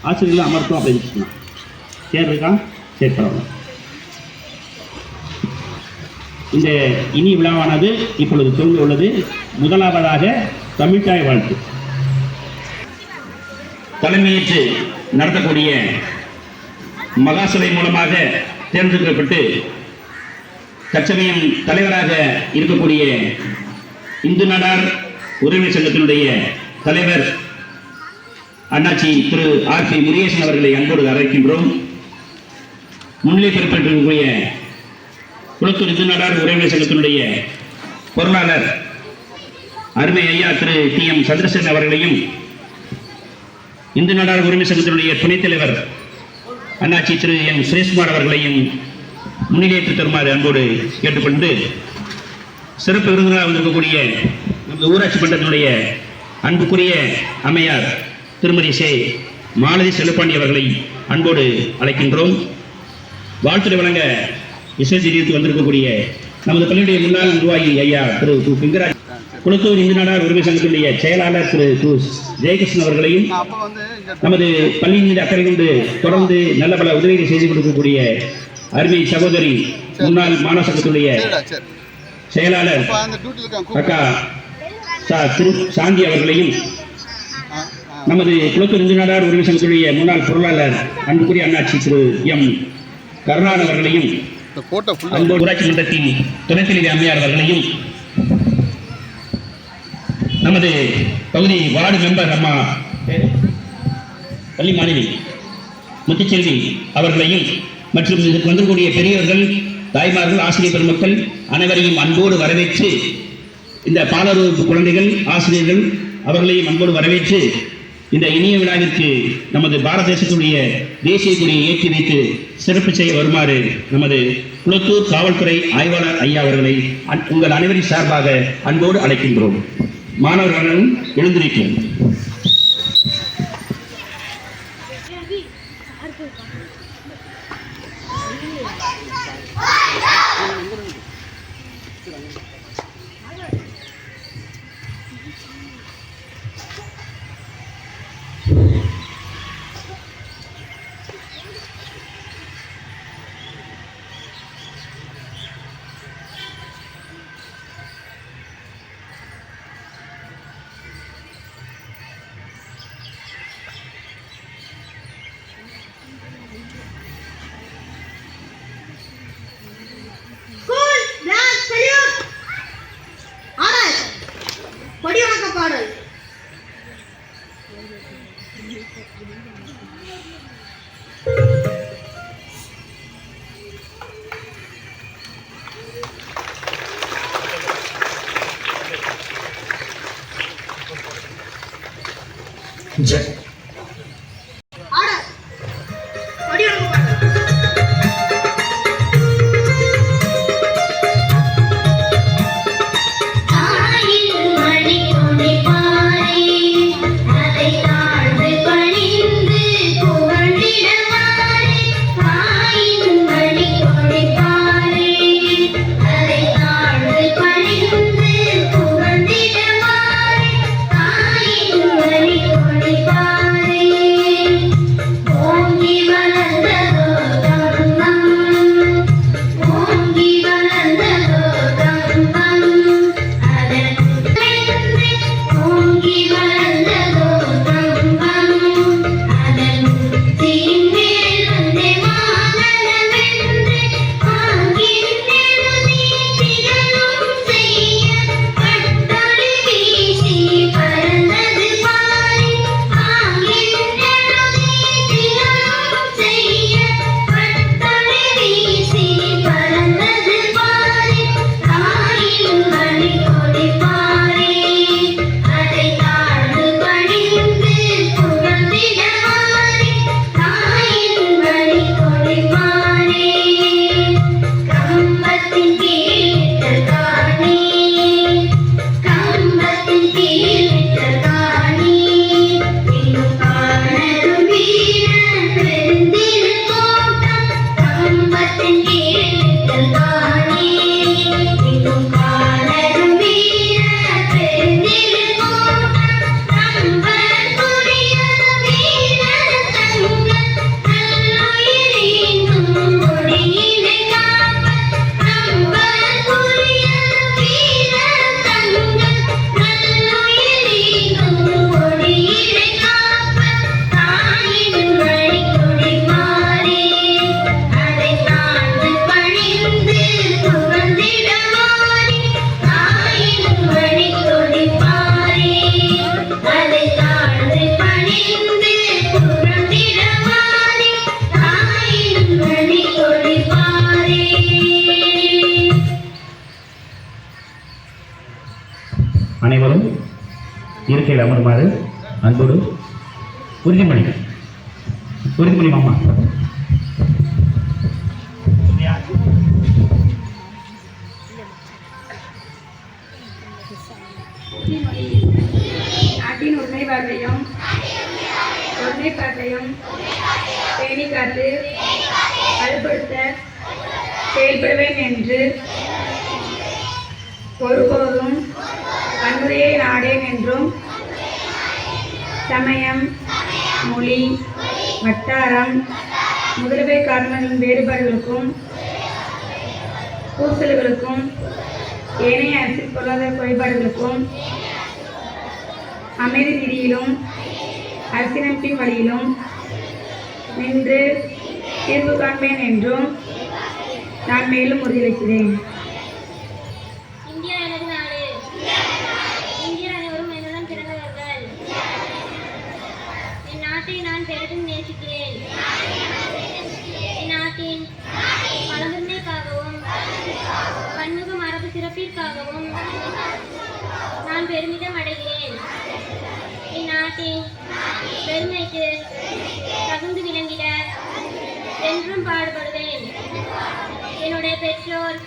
ஆசிரியர்கள் அமர்த்தோம் அப்படின்னு சொன்னான். சேர் இருக்கா? சரி, பரவாயில்ல. இந்த இனி விழாவானது இப்பொழுது துவங்க உள்ளது. முதலாவதாக தமிழ்த்தாய் வாழ்த்து தலைமையேற்று நடத்தக்கூடிய மகாசபை மூலமாக தேர்ந்தெடுக்கப்பட்டு தற்சமயம் தலைவராக இருக்கக்கூடிய இந்து நாடார் உரிமை சங்கத்தினுடைய தலைவர் அண்ணாச்சி திரு ஆர்.பி. முருகேசன் அவர்களை அன்போடு அழைக்கின்றோம். முன்னிலை பொறுப்பேற்றிருக்கக்கூடிய குளத்தூர் இந்து நாடார் உரிமை சங்கத்தினுடைய பொருளாளர் அருமை ஐயா திரு டி.எம். சந்திரசேகர் அவர்களையும், இந்து நாடார் உரிமை சங்கத்தினுடைய துணைத் தலைவர் அண்ணாச்சி திரு என் சுரேஷ்குமார் அவர்களையும் முன்னிலையேற்று தருமாறு அன்போடு கேட்டுக்கொண்டு, சிறப்பு விருந்தினராக வந்திருக்கக்கூடிய நமது ஊராட்சி மன்றத்தினுடைய அன்புக்குரிய அம்மையார் திருமதி சே மாலதி செல்லப்பாண்டி அவர்களை அன்போடு அழைக்கின்றோம். வாழ்த்துறை வழங்க இசைக்கு வந்திருக்கக்கூடிய நமது பள்ளியுடைய முன்னாள் நிர்வாகி ஐயா திரு பிங்கராஜ், குளத்தூர் இந்து நாடார் உரிமை சங்கத்தினுடைய செயலாளர் திரு ஜெயகிருஷ்ணன் அவர்களையும், நமது பள்ளியின் மீது அக்கறை கொண்டு தொடர்ந்து நல்ல பல உதவிகளை செய்து கொடுக்கக்கூடிய அருமை சகோதரி முன்னாள் மாணவ சங்கத்துடைய செயலாளர் அக்கா திரு சாந்தி அவர்களையும், நமது குளத்தூர் இந்து நாடார் உரிமை சங்கத்துடைய முன்னாள் பொருளாளர் அன்புக்குரிய அண்ணாச்சி திரு எம் கருணான் அவர்களையும், ஊராட்சி மன்றத்தின் துணைத் தலைவர் அம்மையார் அவர்களையும், நமது பகுதி வார்டு மெம்பர் அம்மா பள்ளி மாணவி முத்துச்செல்வி அவர்களையும் மற்றும் இதற்கு வந்திருக்கக்கூடிய பெரியவர்கள், தாய்மார்கள், ஆசிரியர் பெருமக்கள் அனைவரையும் அன்போடு வரவேற்று, இந்த பாலர் குழந்தைகள், ஆசிரியர்கள் அவர்களையும் அன்போடு வரவேற்று இந்த இனிய விழாவிற்கு நமது பாரத தேசத்துடைய தேசிய கொடியை ஏற்றி வைத்து சிறப்பு செய்ய வருமாறு நமது குளத்தூர் காவல்துறை ஆய்வாளர் ஐயா அவர்களை உங்கள் அனைவரின் சார்பாக அன்போடு அழைக்கின்றோம். மாணவர்களும் எழுந்திருக்கும். பாடல் ஜெய் Bye. இருக்கையில் அமருமாறு அன்போடு உறுதிமொழி மாமா. நாட்டின் ஒருமைப்பாட்டையும் பேணி காத்து வலுப்படுத்த செயல்படுவேன் என்று ஒருபோதும் வன்முறையை நாடேன் என்றும் சமயம், மொழி, வட்டாரம் முதலியவை காரணங்களின் வேறுபாடுகளுக்கும் பூசல்களுக்கும் ஏனைய அரசியல் பொருளாதார குறைபாடுகளுக்கும் அமைதி நெறியிலும் அரசியலமைப்பின் வழியிலும் நின்று தீர்வு காண்பேன் என்றும் நான் மேலும் உறுதியளிக்கிறேன். இந்தியா எனது நாடு. இந்தியர் அனைவரும் என்னுடன் பிறந்தவர்கள். என் நாட்டை நான் பெரிதும் நேசிக்கிறேன். என் நாட்டின் பழங்குடிமைக்காகவும் பன்முக மரபு சிறப்பிற்காகவும் நான் பெருமிதம் அடைகிறேன். இந்நாட்டின் பெருமைக்கு தகுந்து விளங்கிட என்றும் பாடுபடுவேன். என்னுடைய பெற்றோர்,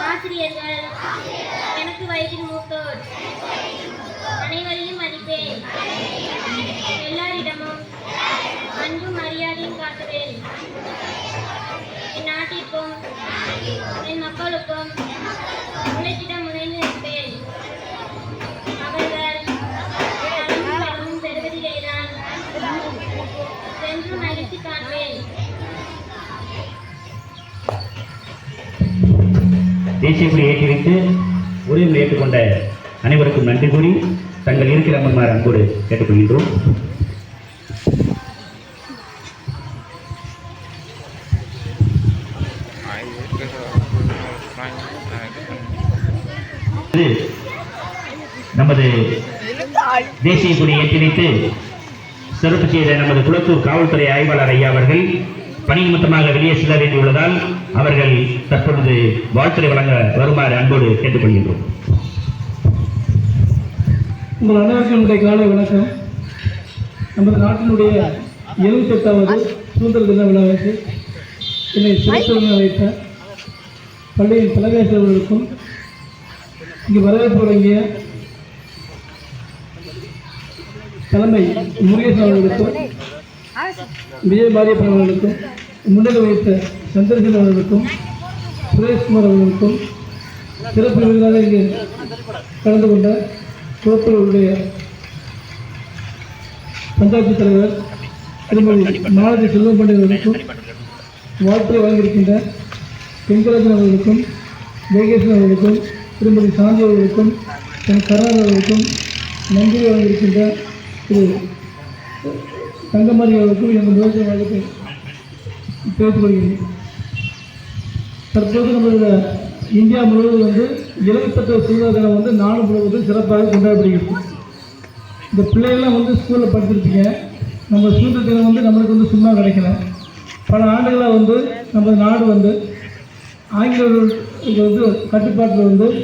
ஆசிரியர்கள், எனக்கு வயதில் மூத்தோர் அனைவரையும் மதிப்பேன். எல்லாரிடமும் அன்பும் மரியாதையும் காட்டுவேன். என் நாட்டிற்கும் என் மக்களுக்கும் உழைத்திட முனைந்து நிற்பேன். அவர்கள் நலமும் பெறுவதிலேதான் என்றும் மகிழ்ச்சி காண்பேன். தேசிய கொடி ஏற்றி வைத்து உரிமை ஏற்றுக்கொண்ட அனைவருக்கும் நன்றி கூறி தங்கள் இருக்கிற அமர்மாறு அன்போடு கேட்டுக்கொள்கின்றோம். நமது தேசிய கொடி ஏற்றி வைத்து சிறப்பு செய்த நமது குளத்தூர் காவல்துறை ஆய்வாளர் ஐயா அவர்கள் பணி நிமித்தமாக வெளியே செல்ல வேண்டியுள்ளதால் அவர்கள் தற்பொழுது வாழ்த்துறை வழங்க வருமாறு அன்போடு கேட்டுக்கொள்கின்றோம். உங்கள் அனைவருக்கும் என்னுடைய காலை வணக்கம். நமது நாட்டினுடைய 78வது சுதந்திர தின விழாவிற்கு என்னை சிறப்பு வைத்த பள்ளியின் தலைமையாசிரியர்களுக்கும் இங்கு வரவேற்பு வழங்கிய தலைமை முருகேசன் அவர்களுக்கும் விஜயபாரியப்பன் அவர்களுக்கும் முன்னிலை வைத்த சந்திரசேகர் அவர்களுக்கும் சுரேஷ்குமார் அவர்களுக்கும் சிறப்பு விருதாக இங்கு கலந்து கொண்ட குளத்தூருடைய பஞ்சாயத்து தலைவர் திருமதி மாலதி செல்வம் பண்டிதர்களுக்கும் வாழ்த்துறை வழங்கியிருக்கின்ற பெண்கராஜன் அவர்களுக்கும் வேகேசன் அவர்களுக்கும் திருமதி சாந்தி அவர்களுக்கும் என் கருணாநிதி அவர்களுக்கும் நன்றி வழங்கியிருக்கின்ற திரு தங்கமணி அவர்களுக்கும் எங்கள் முயற்சி வழக்கத்தை பேசிக் கொள்கிறேன். தற்போது நம்மளோட இந்தியா முழுவதும் 78 சுதந்திர தினம் நாடு முழுவதும் சிறப்பாக கொண்டாடப்படுகிறது. இந்த பிள்ளைகள்லாம் ஸ்கூலில் படிச்சிருப்பீங்க. நம்ம சுதந்திர தினம் நம்மளுக்கு சும்மா கிடைக்கல. பல ஆண்டுகளாக நம்ம நாடு ஆங்கிலேயர்களுக்கு கட்டுப்பாட்டில்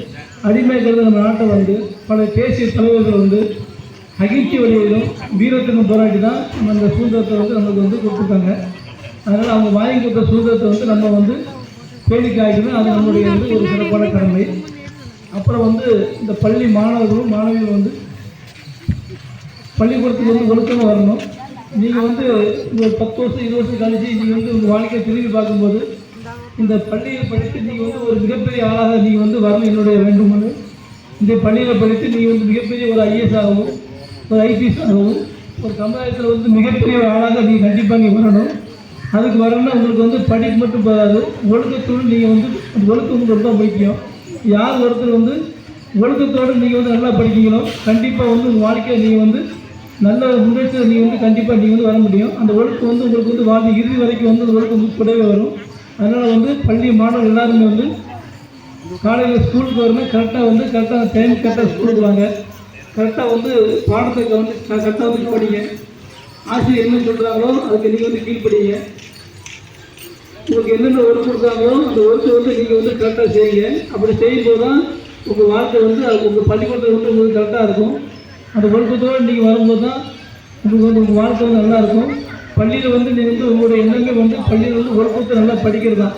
அடிமைக்கிறது நம்ம நாட்டை பல தேசிய தலைவர்கள் அகிம்சை வழியிலும் வீரத்திலும் போராட்டி தான் நம்ம இந்த சுதந்திரத்தை நமக்கு கொடுத்துருக்காங்க. அதனால் அவங்க வாங்கி கொடுத்த சுதந்திரத்தை நம்ம பேணி காய்க்கணும். அது நம்மளுடைய ஒரு சிறப்பான கடமை. அப்புறம் இந்த பள்ளி மாணவர்களும் மாணவிகளும் பள்ளிக்கூடத்துக்கு ஒழுக்கமாக வரணும். நீங்கள் ஒரு 10 வருஷம் 20 வருஷம் கழிச்சு நீங்கள் உங்கள் வாழ்க்கையை திரும்பி பார்க்கும்போது இந்த பள்ளியை படித்து நீங்கள் ஒரு மிகப்பெரிய ஆளாக நீங்கள் வரணும் என்னுடைய வேண்டுமென்று. இந்த பள்ளியில் படித்து நீங்கள் மிகப்பெரிய ஒரு ஐஏஎஸ் ஆகவும் ஒரு ஐபிஎஸ் ஆகவும் ஒரு சமுதாயத்தில் மிகப்பெரிய ஒரு ஆளாக நீங்கள் கண்டிப்பாக இங்கே வரணும். அதுக்கு வரணும்னா உங்களுக்கு படிப்பு மட்டும் போதாது, ஒழுக்கத்தோடு நீங்கள் ஒழுக்கம் ரொம்ப முக்கியம். யார் ஒருத்தர் ஒழுக்கத்தோடு நீங்கள் நல்லா படிக்கிறீங்களோ கண்டிப்பாக உங்கள் வாழ்க்கையை நீங்கள் நல்ல முன்னேற்றத்தை நீங்கள் கண்டிப்பாக நீங்கள் வர முடியும். அந்த ஒழுக்கம் உங்களுக்கு வாழ்க்கை இறுதி வரைக்கும் அந்த ஒழுக்கம் கூடவே வரும். அதனால் பள்ளி மாணவர்கள் எல்லாருமே காலையில் ஸ்கூலுக்கு வரணும். கரெக்டாக டைம் கரெக்டாக ஸ்கூலுக்கு வாங்க. கரெக்டாக பாடத்தை கரெக்டாக படிங்க. ஆசிரியர் என்ன சொல்கிறாங்களோ அதுக்கு நீங்கள் கீழ்படிங்க. உங்களுக்கு என்னென்ன ஒர்க் கொடுத்தாங்களோ அந்த ஒர்க்கை நீங்கள் கரெக்டாக செய்யுங்க. அப்படி செய்யும்போது தான் உங்கள் வாழ்க்கை அது உங்கள் பள்ளிக்கூடத்தில் உங்களுக்கு கரெக்டாக இருக்கும். அந்த ஒழுக்கத்தோடு நீங்கள் வரும்போது தான் உங்களுக்கு வந்து உங்கள் வாழ்க்கை வந்து நல்லாயிருக்கும். பள்ளியில் வந்து நீங்கள் வந்து உங்களுடைய எண்ணமே வந்து பள்ளியில் வந்து ஒழுக்கத்தை நல்லா படிக்கிறது தான்.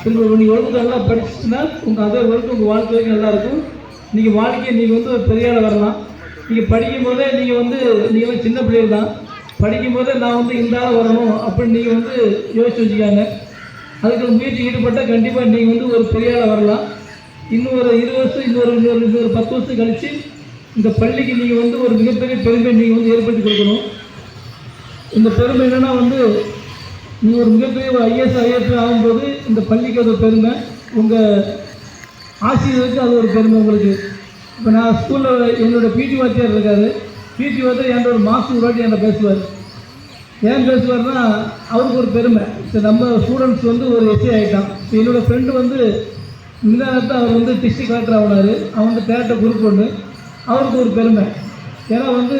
திரும்ப நீங்கள் ஒழுக்கத்தை நல்லா படிச்சுன்னா அதே ஒழுக்கம் உங்கள் வாழ்க்கை வரைக்கும் நல்லாயிருக்கும். நீங்கள் வாழ்க்கையை நீங்கள் வந்து ஒரு பெரிய ஆள் வரலாம். நீங்கள் படிக்கும் போதே நீங்கள் வந்து சின்ன பிள்ளைகள் தான். படிக்கும் போதே நான் வந்து இந்த ஆள் வரணும் அப்படின்னு நீங்கள் வந்து யோசிச்சு வச்சுக்காங்க. அதுக்கு முயற்சி ஈடுபட்டால் கண்டிப்பாக நீங்கள் வந்து ஒரு பெரிய ஆளை வரலாம். இன்னும் ஒரு 20 வருஷம் இன்னொரு 10 வருஷம் கழித்து இந்த பள்ளிக்கு நீங்கள் வந்து ஒரு மிகப்பெரிய பெருமை நீங்கள் வந்து ஏற்படுத்தி கொடுக்கணும். இந்த பெருமை என்னென்னா வந்து நீங்கள் ஒரு மிகப்பெரிய ஒரு ஐஏஎஸ் ஆகும்போது இந்த பள்ளிக்கு அது ஒரு பெருமை, உங்கள் ஆசிரியருக்கு அது ஒரு பெருமை உங்களுக்கு. இப்போ நான் ஸ்கூலில் என்னோடய பிடி வாத்தியார் இருக்கார். பிடி வாத்தியார் என்கிட்ட ஒரு மாதத்துக்கு ஒரு வாட்டி என்கிட்ட பேசுவார். ஏன் பேசுவார்னா அவருக்கு ஒரு பெருமை. இப்போ நம்ம ஸ்டூடெண்ட்ஸ் வந்து ஒரு எஸ்ஏ ஆகிட்டான். இப்போ என்னோடய ஃப்ரெண்டு வந்து முன்னாடி அவர் வந்து டிஸ்ட்ரிக்ட் கலெக்டர் ஆகினார். அவன் வந்து டேரக்டர் குரூப் ஒன்று. அவருக்கு ஒரு பெருமை. ஏன்னா வந்து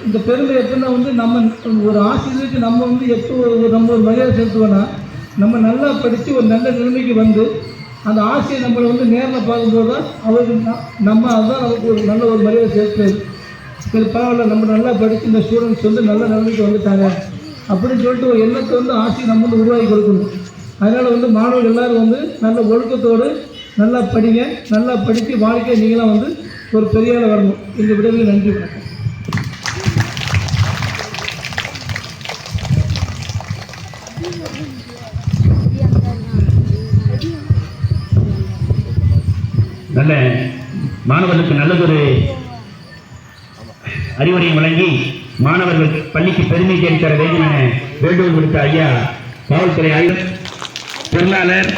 இந்த பெருமை எப்படின்னா வந்து நம்ம ஒரு ஆசிரியருக்கு நம்ம வந்து எப்போ நம்ம ஒரு மரியாதை செலுத்துவோன்னா நம்ம நல்லா படித்து ஒரு நல்ல நிலைமைக்கு வந்து அந்த ஆசிரியர் நம்மளை வந்து நேரில் பார்க்கும்போது தான் அவருக்கு நம்ம அதுதான் நமக்கு ஒரு நல்ல ஒரு மரியாதை செலுத்துறது. சரி பரவாயில்ல, நம்ம நல்லா படித்து இந்த ஸ்டூடெண்ட்ஸ் வந்து நல்ல நிலைமைக்கு வந்துட்டாங்க அப்படின்னு சொல்லிட்டு ஒரு எண்ணத்தை வந்து ஆசிரியர் நம்ம வந்து உருவாக்கி கொடுக்கணும். அதனால் வந்து மாணவர்கள் எல்லோரும் வந்து நல்ல ஒழுக்கத்தோடு நல்லா படிங்க. நல்லா படித்து வாழ்க்கையை நீங்களாம் வந்து ஒரு பெரிய ஆள் வரணும். இந்த விடவில் நன்றி வணக்கம். நல்ல மாணவர்களுக்கு நல்லதொரு அறிவுரை வழங்கி மாணவர்கள் பள்ளிக்கு பெருமை தேடி தர வேண்டும் என வேண்டுகோள் விடுத்த ஐயா காவல்துறை ஆய்வர் பொருளாளர்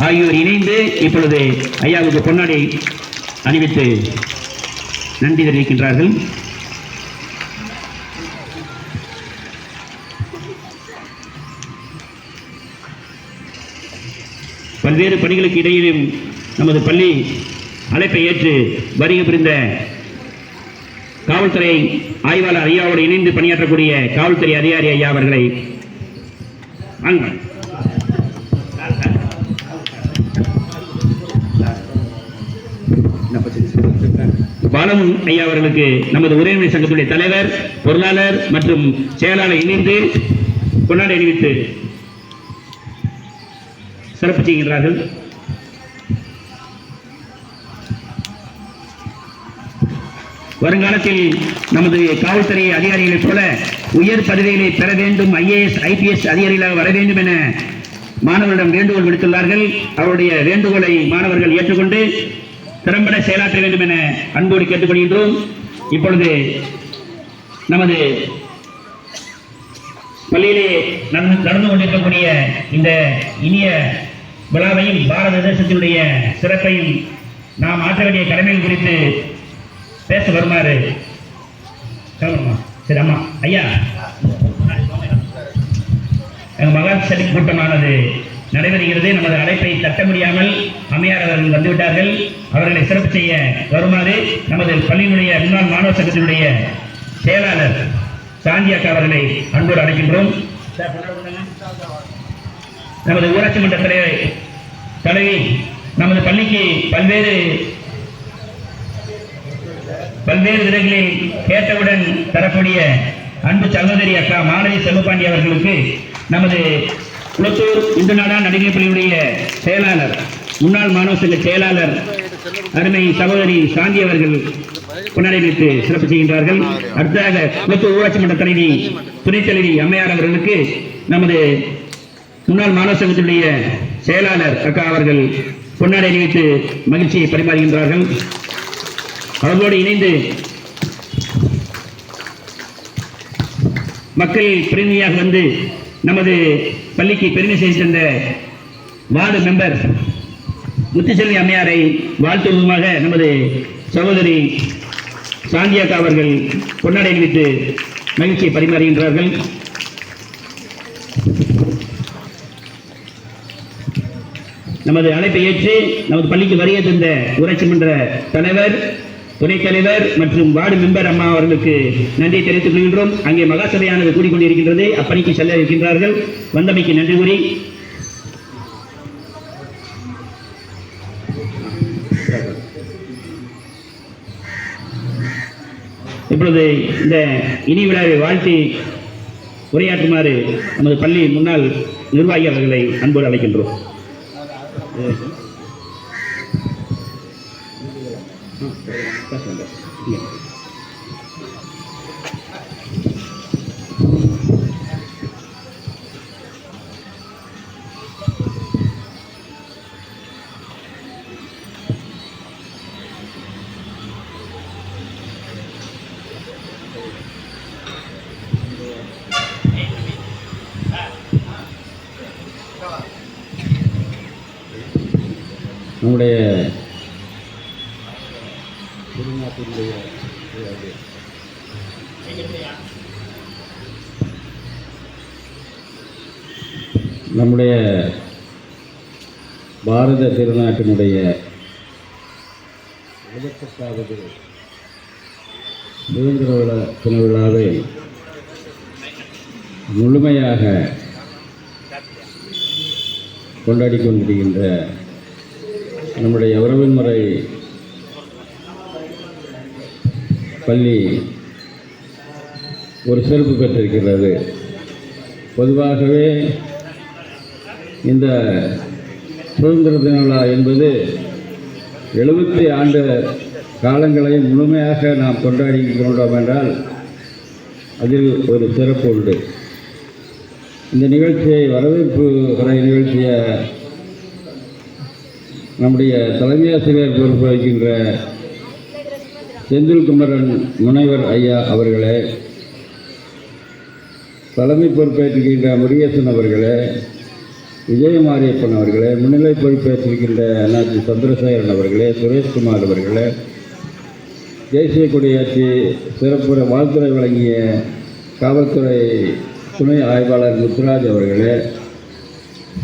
ஆகியோர் இணைந்து இப்பொழுது ஐயாவுக்கு பொன்னாடை அணிவித்து நன்றி தெரிவிக்கின்றார்கள். பல்வேறு பணிகளுக்கு இடையிலும் நமது பள்ளி அழைப்பை ஏற்று வருகை புரிந்த காவல்துறை ஆய்வாளர் ஐயாவோடு இணைந்து பணியாற்றக்கூடிய காவல்துறை அதிகாரி ஐயா அவர்களை பாலம் ஐயா அவர்களுக்கு நமது உறவினை சங்கத்துடைய தலைவர், பொருளாளர் மற்றும் செயலாளர் இணைந்து கொண்டாடி அணிவித்து சிறப்பு செய்கின்றார்கள். வருங்காலத்தில் நமது காவல்துறை அதிகாரிகளைப் போல உயர் பதவிகளை பெற வேண்டும், IAS IPS அதிகாரிகளாக வர வேண்டும் என மாணவர்களிடம் வேண்டுகோள் விடுத்துள்ளார்கள். அவருடைய வேண்டுகோளை மாணவர்கள் ஏற்றுக்கொண்டு திறம்பட செயலாற்ற வேண்டும் என அன்போடு கேட்டுக்கொள்கின்றோம். இப்பொழுது நமது பள்ளியிலே நடந்து கொண்டிருக்கக்கூடிய இந்த இனிய விழாவையும் பாரத தேசத்தினுடைய சிறப்பையும் நாம் ஆற்ற வேண்டிய கடமைகள் குறித்து பேச வருமாறு சரி அம்மா ஐயா, எங்கள் மகான் சரி கூட்டமானது நடைபெறுகிறது. நமது அழைப்பை தட்ட முடியாமல் அம்மையார் அவர்கள் வந்துவிட்டார்கள். அவர்களை சிறப்பு செய்ய வருமாறு நமது பள்ளியினுடைய முன்னாள் மாணவர் சங்கத்தினுடைய செயலாளர் சாந்தி அக்கா அவர்களை அன்போடு அழைக்கின்றோம். நமது ஊராட்சி மன்ற தலைவி நமது பள்ளிக்கு பல்வேறு விதங்களில் கேட்டவுடன் தரக்கூடிய அன்பு சகோதரி அக்கா மாணவி செல்வபாண்டி அவர்களுக்கு நமது குளத்தூர் இந்து நாடா நடிகர் பள்ளியுடைய செயலாளர், முன்னாள் மாணவர் சங்க செயலாளர் அருமை சகோதரி சாந்தி அவர்கள் கொண்டாடி வைத்து சிறப்பு செய்கின்றார்கள். அடுத்ததாக குளத்தூர் ஊராட்சி மன்ற தலைவி துணைத் தலைவி அம்மையார் அவர்களுக்கு நமது முன்னாள் மாணவர் சங்கத்தினுடைய செயலாளர் அக்கா அவர்கள் பொன்னாடை அணிவித்து மகிழ்ச்சியை பரிமாறுகின்றார்கள். அவர்களோடு இணைந்து மக்கள் பிரதிநிதியாக வந்து நமது பள்ளிக்கு பெருமை செய்து தந்த வார்டு மெம்பர் முத்துச்செல்வி அம்மையாரை வாழ்த்துவதுமாக நமது சகோதரி சாந்தியாக்கா அவர்கள் பொன்னாடை அணிவித்து மகிழ்ச்சியை பரிமாறுகின்றார்கள். நமது அழைப்பை ஏற்று நமது பள்ளிக்கு வருகை தந்த ஊராட்சி மன்ற தலைவர், துணைத் தலைவர் மற்றும் வார்டு மெம்பர் அம்மா அவர்களுக்கு நன்றி தெரிவித்துக் கொள்கின்றோம். அங்கே மகாசபையானது கூடிக்கொண்டிருக்கின்றது. அப்பணிக்கு செல்ல இருக்கின்றார்கள். வந்தமைக்கு நன்றி கூறி இப்பொழுது இந்த இனி விழாவை வாழ்த்தி உரையாற்றுமாறு நமது பள்ளி முன்னாள் நிர்வாகி அவர்களை அன்போடு அழைக்கின்றோம். நம்முடைய பாரத திருநாட்டினுடைய 78வது சுதந்திர தின விழாவை முழுமையாக கொண்டாடி கொண்டிருக்கின்ற நம்முடைய உறவின்முறை பள்ளி ஒரு சிறப்பு பெற்றிருக்கிறது. பொதுவாகவே இந்த சுதந்திர தின விழா என்பது 70 ஆண்டு காலங்களை முழுமையாக நாம் கொண்டாடி கொண்டோம் என்றால் அதில் ஒரு சிறப்பு உண்டு. இந்த நிகழ்ச்சியை வரவேற்பு உரை நிகழ்ச்சிய நம்முடைய தலைமை ஆசிரியர் பொறுப்பு வகிக்கின்ற செந்தில் குமரன் முனைவர் ஐயா அவர்களே, தலைமை பொறுப்பேற்றிருக்கின்ற முருகேசன் அவர்களே, விஜயமாரியப்பன் அவர்களே, முன்னிலை பொறுப்பேற்றிருக்கின்ற அண்ணாச்சி சந்திரசேகரன் அவர்களே, சுரேஷ்குமார் அவர்களே, தேசிய கொடியாற்றி சிறப்புற வாழ்த்துறை வழங்கிய காவல்துறை துணை ஆய்வாளர் முத்துராஜ் அவர்களே,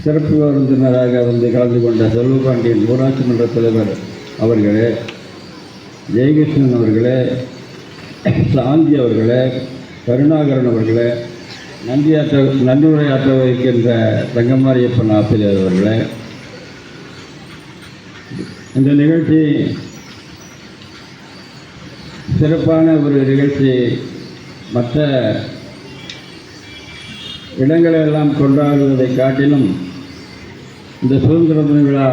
சிறப்பு விருந்தினராக வந்து கலந்து கொண்ட செல்வபாண்டியன் ஊராட்சி மன்ற தலைவர் அவர்களே, ஜெயகிருஷ்ணன் அவர்களே, சாந்தி அவர்களே, கருணாகரன் அவர்களே, நன்றி உரையாற்ற வைக்கின்ற தங்கமாரியப்பன் ஆசிரியர் அவர்களே, இந்த நிகழ்ச்சி சிறப்பான ஒரு நிகழ்ச்சி. மற்ற இடங்களெல்லாம் கொண்டாடுவதை காட்டிலும் இந்த சுதந்திர தின விழா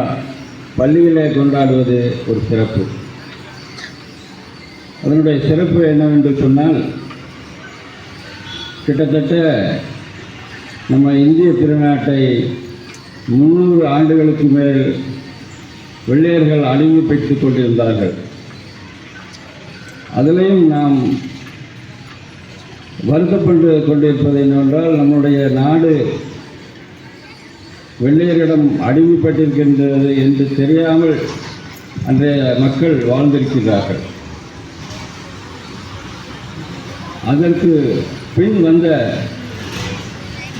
பள்ளியிலே கொண்டாடுவது ஒரு சிறப்பு. அதனுடைய சிறப்பு என்னவென்று சொன்னால், கிட்டத்தட்ட நம்ம இந்திய திருநாட்டை 300 ஆண்டுகளுக்கு மேல் வெள்ளையர்கள் அடிமைப்படுத்திக் கொண்டிருந்தார்கள். அதிலையும் நாம் வருத்தப்பட்டு கொண்டிருப்பது என்னவென்றால், நம்முடைய நாடு வெள்ளையரிடம் அடிமைப்பட்டிருக்கின்றது என்று தெரியாமல் அன்றைய மக்கள் வாழ்ந்திருக்கிறார்கள். அதற்கு பின் வந்த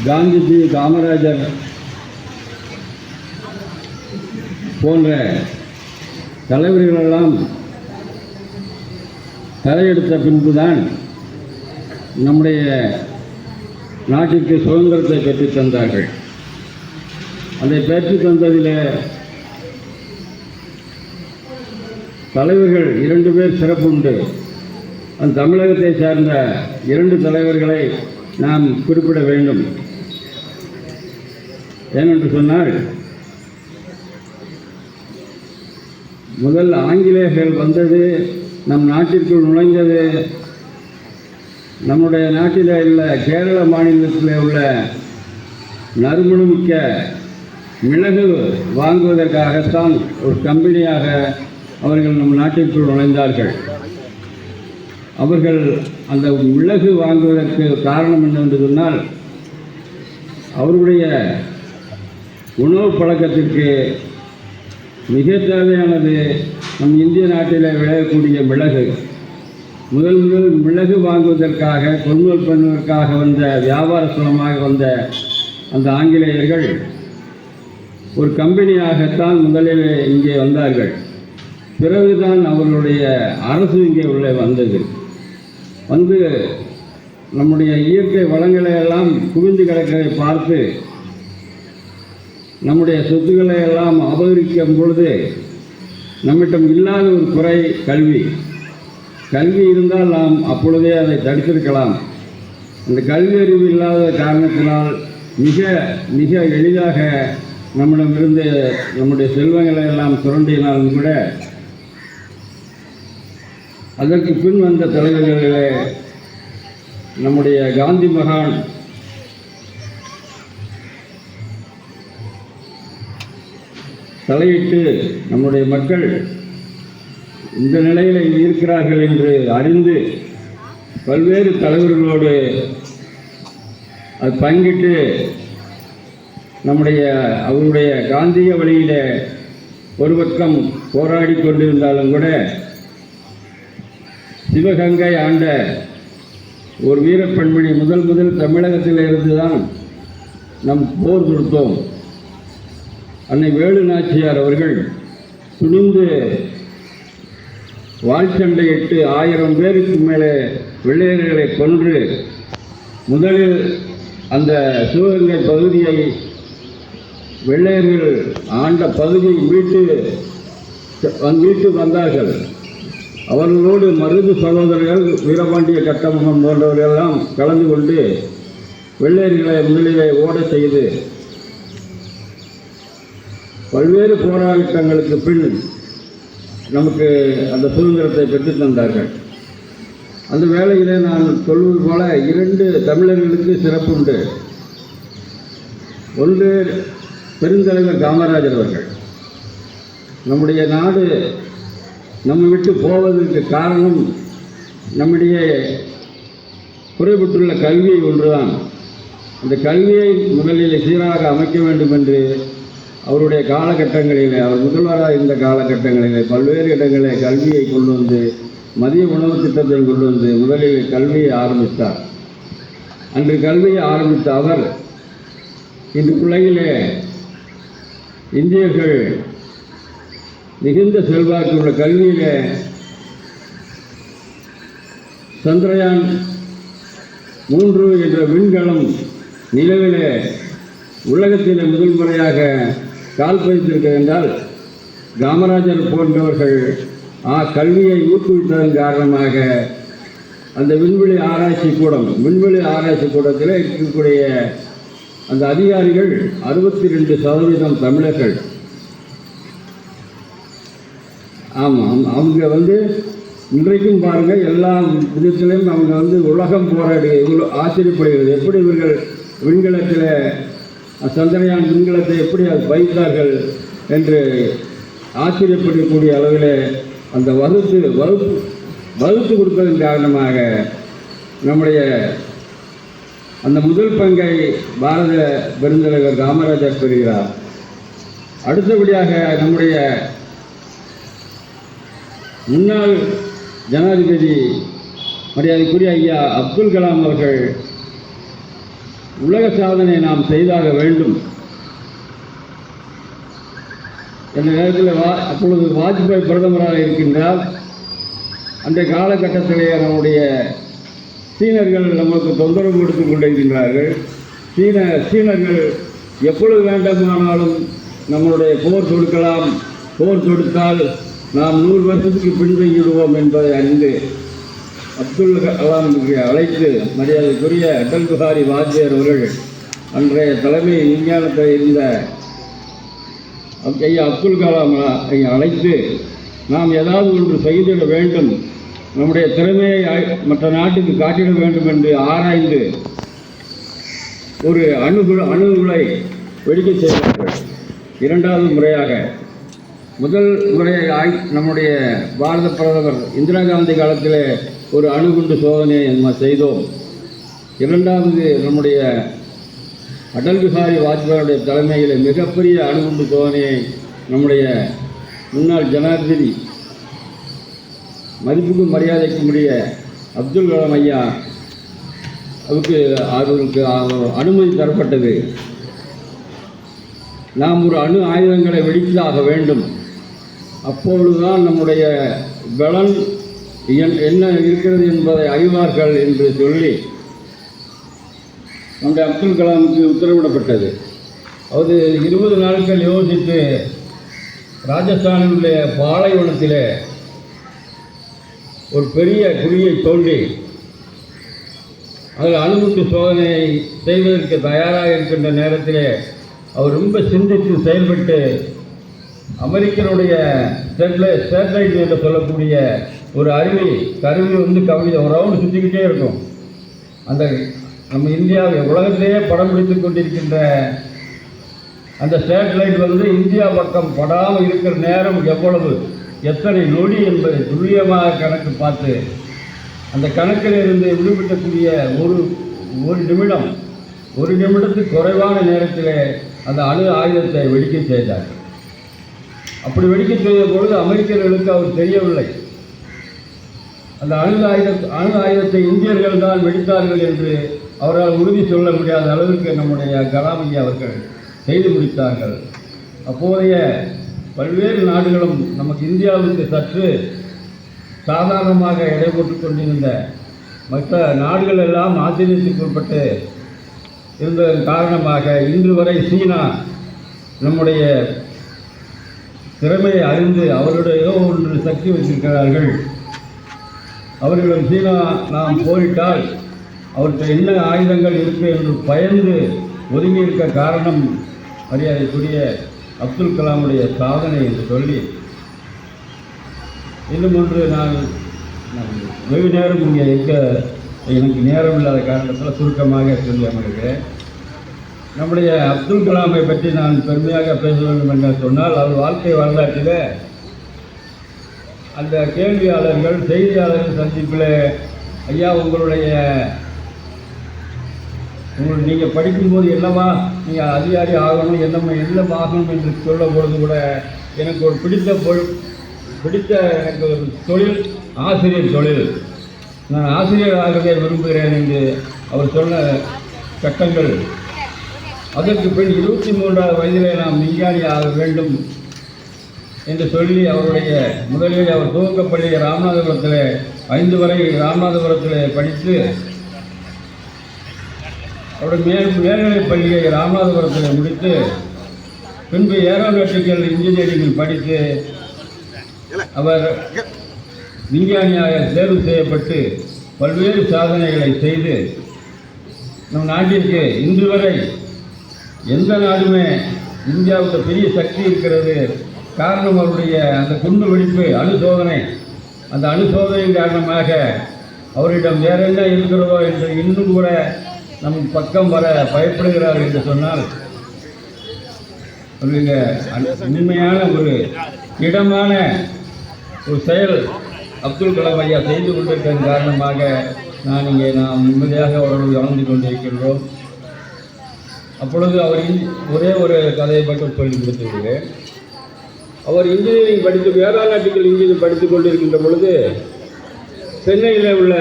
காந்திஜி, காமராஜர் போன்ற தலைவர்களெல்லாம் தலையெடுத்த பின்புதான் நம்முடைய நாட்டிற்கு சுதந்திரத்தை பெற்றுத் தந்தார்கள். அதை பெற்றுத் தந்ததில் தலைவர்கள் 2 பேர் சிறப்பு உண்டு. அந்த தமிழகத்தை சார்ந்த 2 தலைவர்களை நாம் குறிப்பிட வேண்டும். ஏனென்று சொன்னால், முதல் ஆங்கிலேயர்கள் வந்தது, நம் நாட்டிற்குள் நுழைந்தது நம்முடைய நாட்டில் உள்ள கேரள மாநிலத்தில் உள்ள நறுமணமிக்க மிளகு வாங்குவதற்காகத்தான் ஒரு கம்பெனியாக அவர்கள் நம் நாட்டிற்குள் நுழைந்தார்கள். அவர்கள் அந்த மிளகு வாங்குவதற்கு காரணம் என்னவென்று சொன்னால், அவருடைய உணவு பழக்கத்திற்கு மிக தேவையானது நம் இந்திய நாட்டில் விளையக்கூடிய மிளகு. முதல் மிளகு வாங்குவதற்காக, கொள்முதல் பண்ணுவதற்காக வந்த வியாபார ஸ்தலமாக வந்த அந்த ஆங்கிலேயர்கள் ஒரு கம்பெனியாகத்தான் முதலில் இங்கே வந்தார்கள். பிறகுதான் அவர்களுடைய அரசு இங்கே உள்ளே வந்தது. வந்து நம்முடைய இயற்கை வளங்களை எல்லாம் குவிந்து கிடக்கிறதை பார்த்து நம்முடைய சொத்துக்களை எல்லாம் அபகரிக்கும் பொழுது நம்மிடம் இல்லாத ஒரு குறை கல்வி. கல்வி இருந்தால் நாம் அப்பொழுதே அதை தடுத்திருக்கலாம். அந்த கல்வி அறிவு இல்லாத காரணத்தினால் மிக மிக எளிதாக நம்மிடமிருந்து நம்முடைய செல்வங்களை எல்லாம் சுரண்டினாலும் கூட அதற்கு பின் வந்த தலைவர்களிலே நம்முடைய காந்தி மகான் தலையிட்டு நம்முடைய மக்கள் இந்த நிலையில் இருக்கிறார்கள் என்று அறிந்து பல்வேறு தலைவர்களோடு அது பங்கிட்டு அவருடைய காந்திய வழியில் ஒரு பக்கம் போராடி கொண்டிருந்தாலும் கூட சிவகங்கை ஆண்ட ஒரு வீரப்பெண்மணி முதல் தமிழகத்தில் இருந்துதான் நம் போர் கொடுத்தோம். அன்னை வேலு நாச்சியார் அவர்கள் துணிந்து வாழ்ச்சண்டையிட்டு 1000 பேருக்கு மேலே வெள்ளையர்களை கொன்று முதலில் அந்த சிவகங்கை பகுதியை வெள்ளையர்கள் ஆண்ட பகுதியை மீட்டு வந்தார்கள். அவர்களோடு மருது சகோதரர்கள் வீரபாண்டிய கட்டபொம்மன் போன்றவர்களெல்லாம் கலந்து கொண்டு வெள்ளையர்களை முதலிலே ஓட செய்து பல்வேறு போராட்டங்களுக்கு பின் நமக்கு அந்த சுதந்திரத்தை பெற்றுத் தந்தார்கள். அந்த வேளையிலே நான் சொல்வது போல 2 தமிழர்களுக்கு சிறப்பு உண்டு. ஒன்று பெருந்தலைவர் காமராஜர் அவர்கள். நம்முடைய நாடு நம்மை விட்டு போவதற்கு காரணம் நம்முடைய குறைபட்டுள்ள கல்வி ஒன்றுதான். அந்த கல்வியை முதலில் சீராக அமைக்க வேண்டும் என்று அவருடைய காலகட்டங்களிலே, அவர் முதல்வராக இருந்த காலகட்டங்களிலே பல்வேறு இடங்களில் கல்வியை கொண்டு வந்து மதிய உணவு திட்டத்தை கொண்டு வந்து முதலில் கல்வியை ஆரம்பித்தார். அன்று கல்வியை ஆரம்பித்த அவர் இன்று உலகிலே இந்தியர்கள் மிகுந்த செல்வாக்குள்ள கல்வியிலே சந்திரயான் 3 என்ற விண்கலம் நிலவிலே உலகத்திலே முதல் முறையாக கால் பதித்திருக்கிறது என்றால் காமராஜர் போன்றவர்கள் கல்வியை ஊக்குவித்ததன் காரணமாக அந்த விண்வெளி ஆராய்ச்சி கூடத்தில் இருக்கக்கூடிய அந்த அதிகாரிகள் 62% தமிழர்கள். ஆமாம், அவங்க இன்றைக்கும் பாருங்கள், எல்லா விதத்திலையும் அவங்க உலகம் போராடி ஆச்சரியப்படுகிறது. எப்படி இவர்கள் விண்கலத்தில் சந்திரயான் விண்கலத்தை எப்படி அது வைத்தார்கள் என்று ஆச்சரியப்படக்கூடிய அளவில் அந்த வகுத்து கொடுப்பதன் காரணமாக நம்முடைய அந்த முதல் பங்கை பாரத பெருந்தலைவர் காமராஜர் பெறுகிறார். அடுத்தபடியாக நம்முடைய முன்னாள் ஜனாதிபதி மரியாதைக்குரிய ஐயா அப்துல் கலாம் அவர்கள் உலக சாதனை நாம் செய்தாக வேண்டும் என்ற நேரத்தில் அப்பொழுது வாஜ்பாய் பிரதமராக இருக்கின்றார். அந்த காலகட்டத்திலே நம்முடைய சீனர்கள் நமக்கு தொந்தரவு கொடுத்து கொண்டிருக்கின்றார்கள். சீனர்கள் எப்பொழுது வேண்டுமானாலும் நம்மளுடைய போர் தொடுக்கலாம், போர் தொடுத்தால் நாம் 100 வருஷத்துக்கு பின்தங்கிடுவோம் என்பதை அறிந்து அப்துல் கலாமுக்கு அழைத்து மரியாதைக்குரிய அடல் பிஹாரி வாஜ்பேயி அவர்கள் அன்றைய தலைமை விஞ்ஞானத்தில் இருந்த ஐயா அப்துல் கலாம் அழைத்து நாம் ஏதாவது ஒன்று செய்திட வேண்டும், நம்முடைய திறமையை மற்ற நாட்டுக்கு காட்டிட வேண்டும் என்று ஆராய்ந்து ஒரு அணுகுலை வெடிக்க செய்தார்கள். 2வது முறையாக, முதல் முறையாக நம்முடைய பாரத பிரதமர் இந்திரா காந்தி காலத்தில் ஒரு அணுகுண்டு சோதனையை நம்ம செய்தோம். 2வது நம்முடைய அடல் பிஹாரி வாஜ்பாயுடைய தலைமையில் மிகப்பெரிய அணுகுண்டு சோதனையை நம்முடைய முன்னாள் ஜனாதிபதி மதிப்புக்கும் மரியாதைக்கும் உரிய அப்துல் கலாம் ஐயா அவருக்கு அனுமதி தரப்பட்டது. நாம் ஒரு அணு ஆயுதங்களை வெடித்தாக வேண்டும், அப்பொழுதுதான் நம்முடைய பலன் என்ன இருக்கிறது என்பதை அறிவார்கள் என்று சொல்லி நம்முடைய அப்துல் கலாமுக்கு உத்தரவிடப்பட்டது. அது 20 நாட்கள் யோசித்து ராஜஸ்தானினுடைய பாலைவனத்தில் ஒரு பெரிய குழியை தோண்டி அதில் அணுகுண்டு சோதனையை செய்வதற்கு தயாராக இருக்கின்ற நேரத்திலே அவர் ரொம்ப சிந்தித்து செயல்பட்டு அமெரிக்கனுடைய சேட்டலைட் என்று சொல்லக்கூடிய ஒரு கருவி வந்து ஒரு ரவுண்டு சுற்றிக்கிட்டே இருக்கும். அந்த நம்ம இந்தியாவை உலகத்திலேயே படம் பிடித்து கொண்டிருக்கின்ற அந்த சேட்டலைட் வந்து இந்தியா பக்கம் படாமல் இருக்கிற நேரம் எத்தனை நொடி என்பதை துல்லியமாக கணக்கு பார்த்து அந்த கணக்கில் இருந்து விடுபட்டக்கூடிய ஒரு நிமிடத்துக்கு குறைவான நேரத்தில் அந்த அணு ஆயுதத்தை வெடிக்க செய்தார். அப்படி வெடிக்க செய்த பொழுது அமெரிக்கர்களுக்கு அவர் தெரியவில்லை அந்த அணு ஆயுதத்தை இந்தியர்கள் தான் வெடித்தார்கள் என்று அவரால் உறுதி சொல்ல முடியாத அளவிற்கு நம்முடைய கலாம் ஐயா அவர்கள் செய்து முடித்தார்கள். அப்போதைய பல்வேறு நாடுகளும் நமக்கு இந்தியாவுக்கு சற்று சாதாரணமாக எடை போட்டுக் கொண்டிருந்த மற்ற நாடுகள் எல்லாம் ஆச்சரியத்துக்குட்பட்டு இருந்ததன் காரணமாக இன்று வரை சீனா நம்முடைய திறமையை அறிந்து அவருடைய ஏதோ ஒன்று சக்தி வைத்திருக்கிறார்கள். அவர்களிடம் சீனா நாம் போரிட்டால் அவர்கிட்ட என்ன ஆயுதங்கள் இருக்கு என்று பயந்து ஒதுங்கி இருக்க காரணம் மரியாதைக்குரிய அப்துல் கலாமுடைய சாதனை என்று சொல்லி இன்னும் ஒன்று நான் வெகு நேரம் இங்கே எனக்கு நேரம் இல்லாத காரணத்தில் சுருக்கமாக சொல்லி அமர்கிறேன். நம்முடைய அப்துல் கலாமை பற்றி நான் பெருமையாக பேச வேண்டும் என்று சொன்னால் அவர் வாழ்க்கை வரலாற்றில் அந்த கேள்வியாளர்கள் செய்தியாளர்கள் சந்திப்பில் ஐயா நீங்கள் படிக்கும்போது என்னவா நீங்கள் அதிகாரி ஆகணும் என்ன ஆகணும் என்று சொல்லும் பொழுது கூட எனக்கு ஒரு பிடித்த எனக்கு ஒரு தொழில் ஆசிரியர் தொழில், நான் ஆசிரியராகவே விரும்புகிறேன் என்று அவர் சொன்ன கட்டங்கள். அதற்கு பின் 23வது வயதிலே நாம் விஞ்ஞானி ஆக வேண்டும் என்று சொல்லி அவருடைய முதலில் அவர் துவக்கப்பள்ளி ராமநாதபுரத்தில் 5 வரை ராமநாதபுரத்தில் படித்து அவருடைய மேல்நிலைப் பள்ளியை ராமநாதபுரத்தில் முடித்து பின்பு ஏரோநாட்டிக்கல் இன்ஜினியரிங்கில் படித்து அவர் விஞ்ஞானியாக தேர்வு செய்யப்பட்டு பல்வேறு சாதனைகளை செய்து நம் நாட்டிற்கு இன்று வரை எந்த நாடுமே இந்தியாவுக்கு பெரிய சக்தி இருக்கிறது. காரணம் அவருடைய அந்த குண்டு வெடிப்பு அணுசோதனை, அந்த அணுசோதனையின் காரணமாக அவரிடம் வேற என்ன இருக்கிறதோ என்று இன்னும் கூட நம் பக்கம் வர பயப்படுகிறார் என்று சொன்னால் உண்மையான ஒரு இடமான ஒரு செயல் அப்துல் கலாம் ஐயா செய்து கொண்டிருப்பதன் காரணமாக நாம் நிம்மதியாக அவரோடு வாழ்ந்து கொண்டிருக்கின்றோம். அப்பொழுது அவர் ஒரே ஒரு கதையை மட்டும் சொல்லி கொடுத்து விடுகிறேன். அவர் இன்ஜினியரிங் ஏரோநாட்டிக்கல் இன்ஜினியரிங் படித்துக் கொண்டிருக்கின்ற பொழுது சென்னையில் உள்ள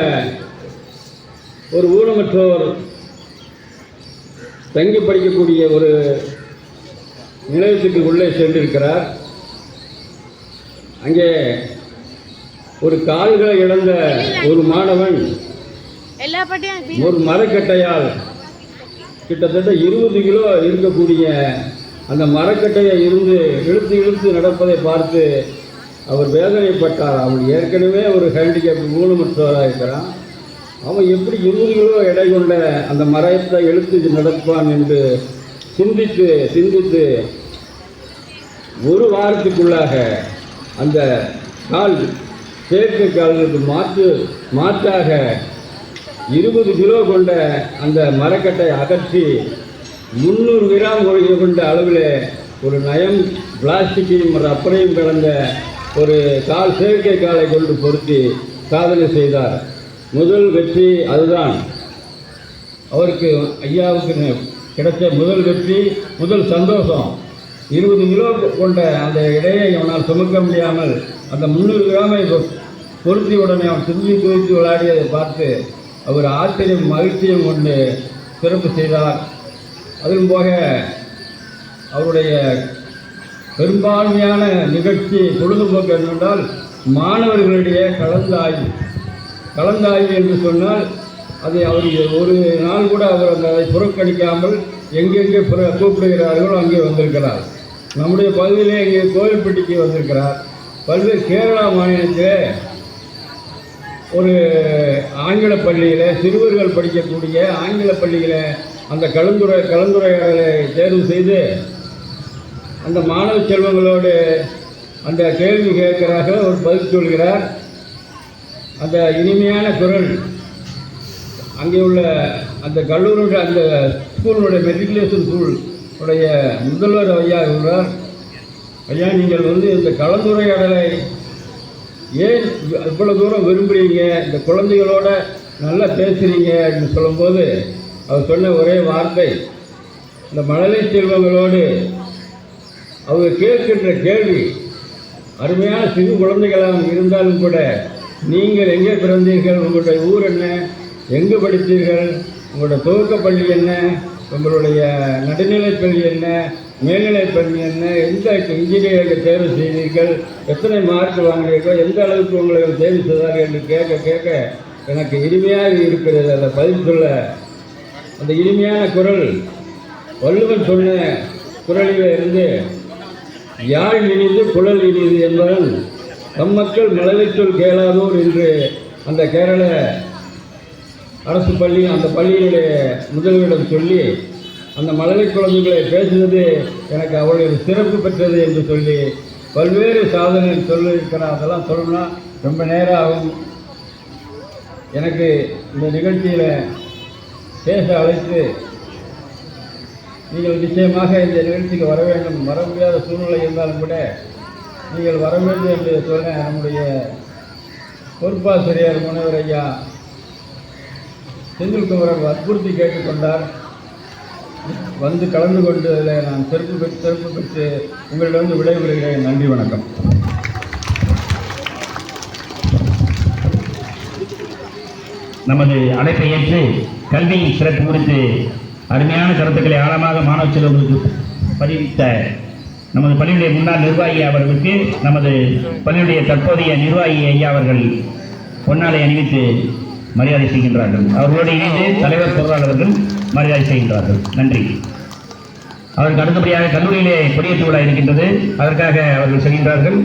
ஒரு ஊனமற்றோர் தங்கி படிக்கக்கூடிய ஒரு நிலையத்துக்கு உள்ளே சென்றிருக்கிறார். அங்கே ஒரு கால்களை இழந்த ஒரு மாணவன் ஒரு மரக்கட்டையால் கிட்டத்தட்ட 20 கிலோ இருக்கக்கூடிய அந்த மரக்கட்டையை இழுத்து நடப்பதை பார்த்து அவர் வேதனைப்பட்டார். அவன் ஏற்கனவே ஒரு ஹேண்டிகேப் ஊனமற்றவராக இருக்கிறான், அவன் எப்படி 20 கிலோ எடை கொண்ட அந்த மரத்தை இழுத்து நடப்பான் என்று சிந்தித்து ஒரு வாரத்துக்குள்ளாக அந்த செயற்கை கால்களுக்கு மாற்றாக 20 கிலோ கொண்ட அந்த மரக்கட்டை அகற்றி 300 கிராம் கொண்ட அளவில் ஒரு நயம் பிளாஸ்டிக்கையும் ரப்பரையும் கலந்த ஒரு செயற்கை காலை கொண்டு பொருத்தி சாதனை செய்தார். முதல் வெற்றி அதுதான். அவருக்கு ஐயாவுக்கு கிடைச்ச முதல் வெற்றி, முதல் சந்தோஷம். 20 கிலோ கொண்ட அந்த இடையை அவனால் சுமக்க முடியாமல் அந்த 300 கிராமை பொருத்தி உடனே அவன் குதித்து விளையாடியதை பார்த்து அவர் ஆச்சரியம் மகிழ்ச்சியும் கொண்டு சிறப்பு செய்தார். அதுவும் போக அவருடைய பெரும்பான்மையான நிகழ்ச்சி பொழுதுபோக்கு என்னவென்றால் மாணவர்களிடையே கலந்தாய்வு என்று சொன்னால் அதை அவர் ஒரு நாள் கூட அவர் அதை புறக்கணிக்காமல் எங்கெங்கே கூப்பிடுகிறார்களோ அங்கே வந்திருக்கிறார். நம்முடைய பகுதியிலே இங்கே கோவில்பட்டிக்கு வந்திருக்கிறார். பல்வேறு கேரளா மாநிலத்திலே ஒரு ஆங்கில பள்ளியில் சிறுவர்கள் படிக்கக்கூடிய ஆங்கில பள்ளியில் அந்த கலந்துரையாடலை தேர்வு செய்து அந்த மாணவ செல்வங்களோடு அந்த கேள்வி கேட்கிறாக ஒரு பதில் சொல்கிறார். அந்த இனிமையான குரல் அங்கே உள்ள அந்த கல்லூரியுடைய அந்த ஸ்கூலுடைய மெட்ரிகுலேஷன் ஸ்கூல் உடைய முதல்வர் ஐயா சொல்கிறார், ஐயா நீங்கள் இந்த கலந்துரையாடலை ஏன் இவ்வளோ தூரம் விரும்புகிறீங்க, இந்த குழந்தைகளோட நல்லா பேசுகிறீங்க அப்படின்னு சொல்லும்போது அவர் சொன்ன ஒரே வார்த்தை, இந்த மழலை செல்வங்களோடு அவங்க கேட்கின்ற கேள்வி அருமையான சிறு குழந்தைகளாக இருந்தாலும் கூட நீங்கள் எங்கே பிறந்தீர்கள், உங்களுடைய ஊர் என்ன, எங்கே படித்தீர்கள், உங்களுடைய துவக்கப்பள்ளி என்ன, உங்களுடைய நடுநிலைப் பள்ளி என்ன, மேல்நிலைப் பள்ளி என்ன, எந்த இன்ஜினியரிங்கை தேர்வு செய்தீர்கள், எத்தனை மார்க் வாங்கினீர்கள், எந்த அளவுக்கு உங்களை தேர்வு செய்தார்கள் என்று கேட்க கேட்க எனக்கு இனிமையாக இருக்கிறது. அதை பதில் சொல்ல அந்த இனிமையான குரல் வள்ளுவன் சொன்ன குரலில் இருந்து யாழ் இனிது குழல் இனிது என்பவன் நம் மக்கள் மழலை சொல் கேளாதோர் என்று அந்த கேரள அரசு பள்ளி அந்த பள்ளியினுடைய முதல்வரிடம் சொல்லி அந்த மழலை குழந்தைகளை பேசுவது எனக்கு அவளுடைய சிறப்பு பெற்றது என்று சொல்லி பல்வேறு சாதனை சொல்லியிருக்கிறார். அதெல்லாம் சொல்லணும்னா ரொம்ப நேரம் ஆகும். எனக்கு இந்த நிகழ்ச்சியில் பேச அழைத்து நீங்கள் நிச்சயமாக இந்த நிகழ்ச்சிக்கு வர வேண்டும், வர முடியாத சூழ்நிலை இருந்தாலும் கூட நீங்கள் வர வேண்டும் என்று சொன்ன நம்முடைய பொறுப்பாசிரியர் முனைவர் ஐயா செந்தில்குமரன் வற்புறுத்தி கேட்டுக்கொண்டார். வந்து கலந்து கொண்டதில் நான் சிறப்பு பெற்று உங்களிடம் விடைபெறுகிறேன். நன்றி, வணக்கம். நமது அழைப்பை ஏற்று கல்வியின் சிறப்பு குறித்து அருமையான கருத்துக்களை ஆழமாக மாணவ செல்வங்களுக்கு பதிவித்த நமது பள்ளியுடைய முன்னாள் நிர்வாகி அவர்களுக்கு நமது பள்ளியுடைய தற்போதைய நிர்வாகி ஐயா அவர்கள் பொன்னாடை அணிவித்து மரியாதை செய்கின்றார்கள். அவர்களோடு இணைந்து தலைவர் பொருளாளர்கள் மரியாதை செய்கின்றார்கள். நன்றி. அவருக்கு அடுத்தபடியாக கல்லூரியிலே கொடியேற்று விழா இருக்கின்றது, அதற்காக அவர்கள் செல்கின்றார்கள்.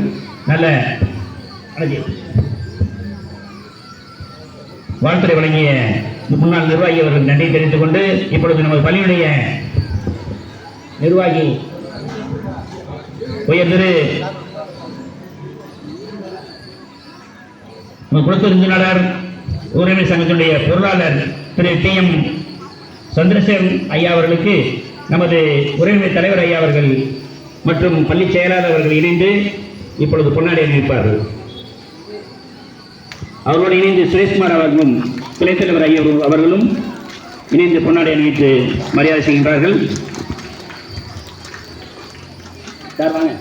நல்ல வாழ்த்துறை வழங்கிய முன்னாள் நிர்வாகி அவர்கள் நன்றி தெரிவித்துக் கொண்டு இப்பொழுது நமது பள்ளியுடைய நிர்வாகி உயர் திரு குளத்தூர் உரிமை சங்கத்தினுடைய பொருளாளர் திரு TM சந்திரசேகர் ஐயா அவர்களுக்கு நமது உரிமை தலைவர் ஐயா அவர்கள் மற்றும் பள்ளி செயலாளர் அவர்கள் இணைந்து இப்பொழுது பொன்னாடை அணிவிப்பார்கள். அவர்களோடு இணைந்து சுரேஷ்குமார் அவர்களும் துணைத் தலைவர் ஐயா அவர்களும் இணைந்து பொன்னாடை அணிவித்து மரியாதை செய்கின்றார்கள். சார் வாங்க.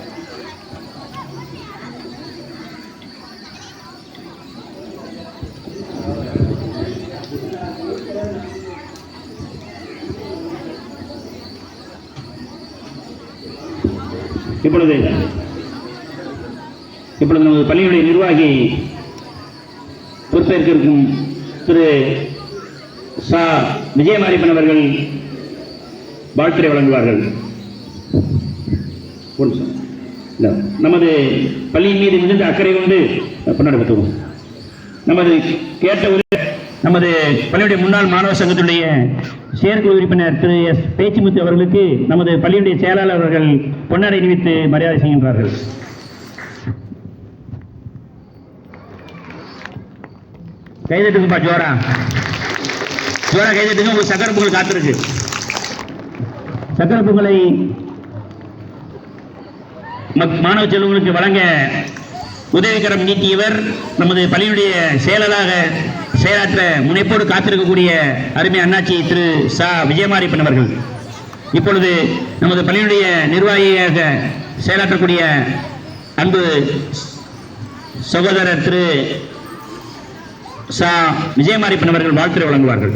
இப்பொழுது நமது பள்ளியுடைய நிர்வாகி பொறுப்பேற்க இருக்கும் திரு சா விஜயமாரிப்பன் அவர்கள் வாழ்த்துரை வழங்குவார்கள். நமது பள்ளியின் மீது மிகுந்த அக்கறை கொண்டு கொண்டாடப்பட்டோம். நமது நமது பள்ளியுடைய முன்னாள் மாணவர் சங்கத்துடைய செயற்குழு உறுப்பினர் திரு S. பேச்சிமுத்து அவர்களுக்கு நமது பள்ளியுடைய செயலாளர் அவர்கள் பொன்னாடை அணிவித்து மரியாதை செய்கின்றார்கள். கைதட்டுங்கப்பா, ஜோரா கைதட்டுங்க. உங்களுக்கு சக்கரை பொங்கல் காத்திருக்கு. சக்கரை பொங்கலை மாணவ செல்வங்களுக்கு வழங்க உதவிக்கரம் நீட்டியவர் நமது பள்ளியுடைய செயலராக செயலாற்ற முனைப்போடு காத்திருக்கக்கூடிய அருமை அண்ணாச்சி திரு சா விஜயமாரிப்பன் அவர்கள். இப்பொழுது நமது பள்ளியுடைய நிர்வாகியாக செயலாற்றக்கூடிய அன்பு சகோதரர் திரு சா விஜயமாரிப்பன் அவர்கள் வாழ்த்துரை வழங்குவார்கள்.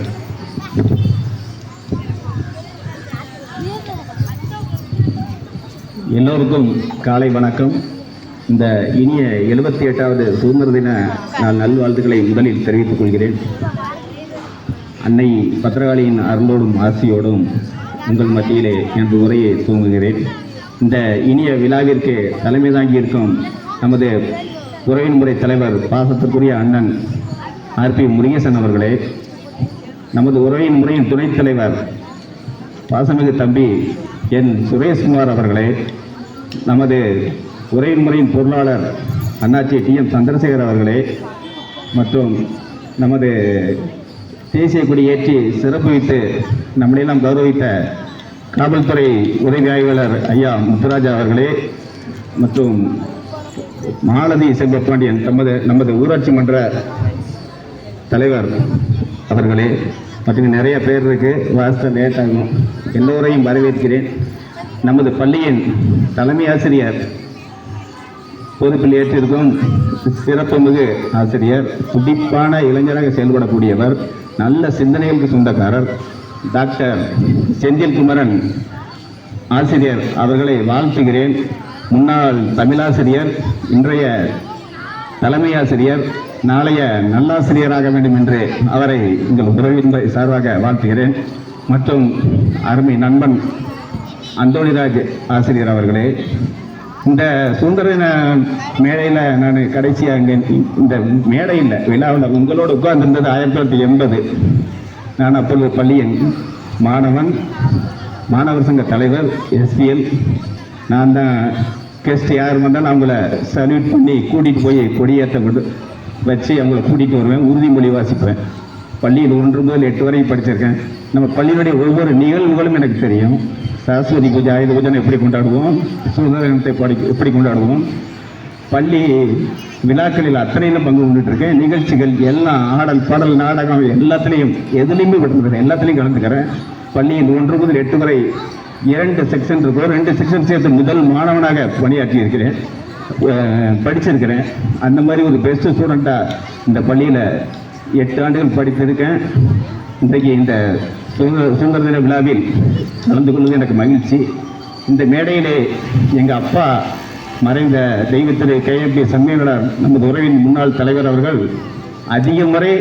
எல்லோருக்கும் காலை வணக்கம். இந்த இனிய 78வது சுதந்திர தின நாள் நல்வாழ்த்துக்களை முதலில் தெரிவித்துக் கொள்கிறேன். அன்னை பத்திரகாளியின் அருளோடும் ஆசியோடும் உங்கள் மத்தியிலே எனது உரையை துவங்குகிறேன். இந்த இனிய விழாவிற்கு தலைமை தாங்கியிருக்கும் நமது உறவின் முறை தலைவர் பாசத்திற்குரிய அண்ணன் ஆர்பி முருகேசன் அவர்களே, நமது உறவின் முறையின் துணைத் தலைவர் பாசமிகு தம்பி என் சுரேஷ்குமார் அவர்களே, நமது உறவின் முறையின் பொருளாளர் அண்ணாச்சி TM சந்திரசேகர் அவர்களே, மற்றும் நமது தேசிய கொடி ஏற்றி சிறப்பு வைத்து நம்மளையெல்லாம் கௌரவித்த காவல்துறை உதவி ஆய்வாளர் ஐயா முத்துராஜா அவர்களே, மற்றும் மாலதி செல்வப்பாண்டியன் நமது ஊராட்சி மன்ற தலைவர் அவர்களே, மற்றும் நிறைய பேர் இருக்கு, வாஸ்த லேட் ஆகும். எல்லோரையும் வரவேற்கிறேன். நமது பள்ளியின் தலைமை ஆசிரியர் பொறுப்பில் ஏற்றிருக்கும் சிறப்புமிகு ஆசிரியர், துடிப்பான இளைஞராக செயல்படக்கூடியவர், நல்ல சிந்தனைகளுக்கு சொந்தக்காரர் டாக்டர் செந்தில் குமரன் ஆசிரியர் அவர்களை வாழ்த்துகிறேன். முன்னாள் தமிழாசிரியர், இன்றைய தலைமை ஆசிரியர், நாளைய நல்லாசிரியராக வேண்டும் என்று அவரை எங்கள் உறவின் சார்பாக வாழ்த்துகிறேன். மற்றும் அருமை நண்பன் அந்தோணிராஜ் ஆசிரியர் அவர்களே, இந்த சுதந்திர தின மேடையில் நான் கடைசியாக இங்கே இந்த மேடையில் விழாவில் உங்களோடு உட்கார்ந்திருந்தது 1980. நான் அப்பொழுது பள்ளியின் மாணவர் சங்க தலைவர் SPL. நான் தான் கெஸ்ட் யார் வந்தாலும் அவங்கள சல்யூட் பண்ணி கூட்டிகிட்டு போய் கொடியேற்ற வச்சு அவங்கள கூட்டிகிட்டு வருவேன், உறுதிமொழி வாசிப்பேன். பள்ளியில் 1 முதல் 8 வரை படிச்சிருக்கேன். நம்ம பள்ளியினுடைய ஒவ்வொரு நிகழ்வுகளும் எனக்கு தெரியும். சரஸ்வதி பூஜை, ஆயுத பூஜை எப்படி கொண்டாடுவோம், சுதந்திர தினத்தை எப்படி கொண்டாடுவோம், பள்ளி விழாக்களில் அத்தனையிலும் பங்கு கொண்டுட்டுருக்கேன். நிகழ்ச்சிகள் எல்லாம், ஆடல் பாடல் நாடகம் எல்லாத்துலேயும் எதுலேயுமே விட்டுருக்கிறேன், எல்லாத்துலேயும் கலந்துக்கிறேன். பள்ளியில் 1 முதல் 8 வரை 2 செக்ஷன் இருக்கும். 2 செக்ஷன் சேர்த்து முதல் மாணவனாக பணியாற்றி இருக்கிறேன், படிச்சிருக்கிறேன். அந்த மாதிரி ஒரு பெஸ்ட் ஸ்டூடெண்ட்டாக இந்த பள்ளியில் 8 ஆண்டுகள் படித்திருக்கேன். இன்றைக்கு இந்த சுதந்திர தின விழாவில் கலந்து கொள்வது எனக்கு மகிழ்ச்சி. இந்த மேடையிலே எங்கள் அப்பா மறைந்த தெய்வத்திரு KMP சண்முகநாதர் நமது உறவின் முன்னாள் தலைவர் அவர்கள் அதிக முறை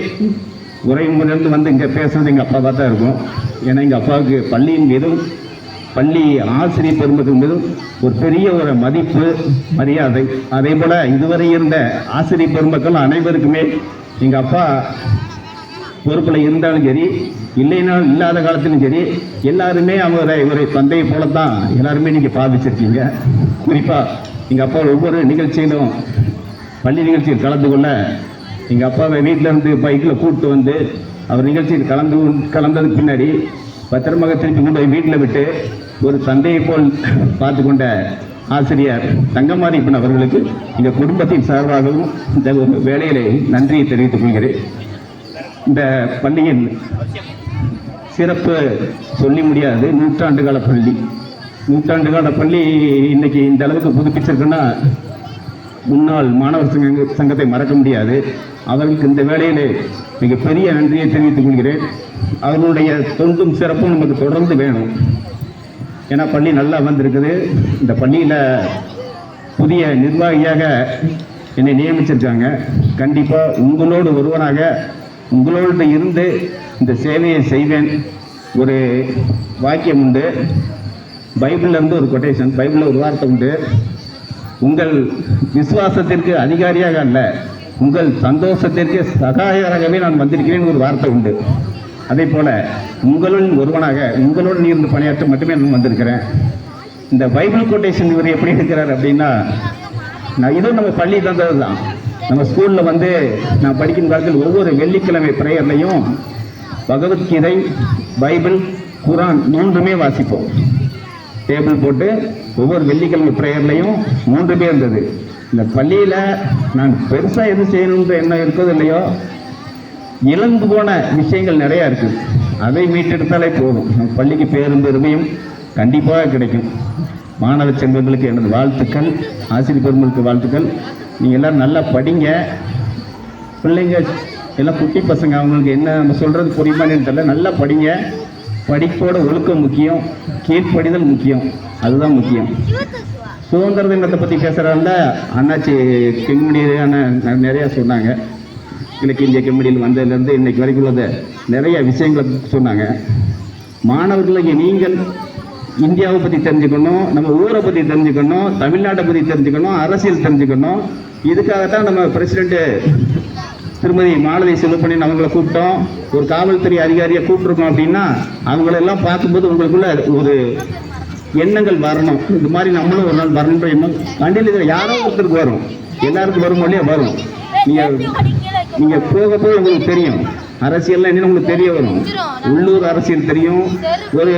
உறவின் முன்னிருந்து வந்து இங்கே பேசுறது எங்கள் அப்பாவாக தான் இருக்கும். ஏன்னா எங்கள் அப்பாவுக்கு பள்ளியின் மீதும் பள்ளி ஆசிரியர் பெருமக்கள் மீதும் ஒரு பெரிய ஒரு மதிப்பு, மரியாதை. அதே போல் இதுவரை இருந்த ஆசிரியர் பெருமக்கள் அனைவருக்குமே எங்கள் அப்பா பொறுப்பில் இருந்தாலும் சரி, இல்லைனாலும் இல்லாத காலத்திலும் சரி, எல்லாருமே இவரை தந்தையை போல தான் எல்லாருமே நீங்கள் பாதிச்சிருக்கீங்க. குறிப்பாக எங்கள் அப்பா ஒவ்வொரு நிகழ்ச்சியிலும் பள்ளி நிகழ்ச்சியில் கலந்து கொள்ள எங்கள் அப்பாவை வீட்டிலேருந்து பைக்கில் கூப்பிட்டு வந்து அவர் நிகழ்ச்சியில் கலந்ததுக்கு பின்னாடி பத்திரமாக திருப்பி கொண்டு போய் வீட்டில் விட்டு ஒரு தந்தையை போல் பார்த்து கொண்ட ஆசிரியர் தங்கமாரியப்பன் அவர்களுக்கு எங்கள் குடும்பத்தின் சார்பாகவும் இந்த வேலையிலே நன்றியை தெரிவித்துக் கொள்கிறேன். இந்த பள்ளியின் சிறப்பு சொல்லி முடியாது. 100 ஆண்டு கால பள்ளி, 100 ஆண்டு கால பள்ளி இன்னைக்கு இந்த அளவுக்கு புதுப்பிச்சிருக்குன்னா முன்னாள் மாணவர் சங்கத்தை மறக்க முடியாது. அவர்களுக்கு இந்த வேளையிலே மிகப்பெரிய நன்றியை தெரிவித்துக் கொள்கிறேன். அவர்களுடைய தொண்டும் சிறப்பும் நமக்கு தொடர்ந்து வேணும். ஏன்னா பள்ளி நல்லா வந்திருக்குது. இந்த பள்ளியில் புதிய நிர்வாகியாக என்னை நியமிச்சிருக்காங்க. கண்டிப்பாக உங்களோடு ஒருவனாக உங்களோடு இருந்து இந்த சேவையை செய்வேன். ஒரு வாக்கியம் உண்டு, பைபிளிலிருந்து ஒரு கொட்டேஷன், பைபிளில் ஒரு வார்த்தை உண்டு, உங்கள் விசுவாசத்திற்கு அதிகாரியாக அல்ல, உங்கள் சந்தோஷத்திற்கு சகாயராகவே நான் வந்திருக்கிறேன் ஒரு வார்த்தை உண்டு. அதே போல் உங்களுடன் ஒருவனாக உங்களுடன் இருந்து பணியாற்ற மட்டுமே நான் வந்திருக்கிறேன். இந்த பைபிள் கொட்டேஷன் இவர் எப்படி இருக்கிறார் அப்படின்னா, இதுவும் நம்ம பள்ளி தந்தது தான். நம்ம ஸ்கூலில் வந்து நான் படிக்கும் காலத்தில் ஒவ்வொரு வெள்ளிக்கிழமை பிரேயர்லையும் பகவத்கீதை, பைபிள், குரான் 3மே வாசிப்போம். டேபிள் போட்டு ஒவ்வொரு வெள்ளிக்கிழமை பிரேயர்லையும் 3மே இருந்தது. இந்த பள்ளியில் நான் பெருசாக எது செய்யணுன்ற எண்ணம் இருக்கிறது இல்லையோ, இழந்து போன விஷயங்கள் நிறையா இருக்குது. அதை மீட்டெடுத்தாலே போதும். நம்ம பள்ளிக்கு பேரும் பெருமையும் கண்டிப்பாக கிடைக்கும். மாணவ செல்வங்களுக்கு எனது வாழ்த்துக்கள், ஆசிரியர் பெருமக்களுக்கு வாழ்த்துக்கள். நீங்கள் எல்லோரும் நல்லா படிங்க. பிள்ளைங்க எல்லாம் குட்டி பசங்க, அவங்களுக்கு என்ன நம்ம சொல்கிறது புரியுமான்னு தெரியல. நல்லா படிங்க. படிப்போட ஒழுக்கம் முக்கியம், கீழ்ப்படிதல் முக்கியம், அதுதான் முக்கியம். சுதந்திர தினத்தை பற்றி பேசுகிறாங்க. அண்ணாச்சி கெங்குடி அண்ணன் நிறையா சொன்னாங்க. கிழக்கு இந்திய கமிட்டியில் வந்ததுலேருந்து இன்றைக்கு வரைக்கும் உள்ள நிறைய விஷயங்களை சொன்னாங்க. மாணவர்களுக்கு நீங்கள் இந்தியாவை பற்றி தெரிஞ்சுக்கணும், நம்ம ஊரை பற்றி தெரிஞ்சுக்கணும், தமிழ்நாட்டை பற்றி தெரிஞ்சுக்கணும், அரசியல் தெரிஞ்சுக்கணும். இதுக்காகத்தான் நம்ம பிரசிடெண்ட்டு திருமதி மாலதி செல்வப்பண்ணியன் அவங்கள கூப்பிட்டோம், ஒரு காவல்துறை அதிகாரியை கூப்பிட்டுருக்கோம் அப்படின்னா அவங்களெல்லாம் பார்க்கும்போது உங்களுக்குள்ள ஒரு எண்ணங்கள் வரணும். இது மாதிரி நம்மளும் ஒரு நாள் வரணுன்ற எண்ணம் கண்டிப்பாக இதில் யாரோ ஒருத்தருக்கு வரும், எல்லாருக்கும் வரும் இல்லையா வரும். நீங்கள் போக போக உங்களுக்கு தெரியும் அரசியல்லாம் என்னன்னு உங்களுக்கு தெரிய வரும். உள்ளூர் அரசியல் தெரியும், ஒரு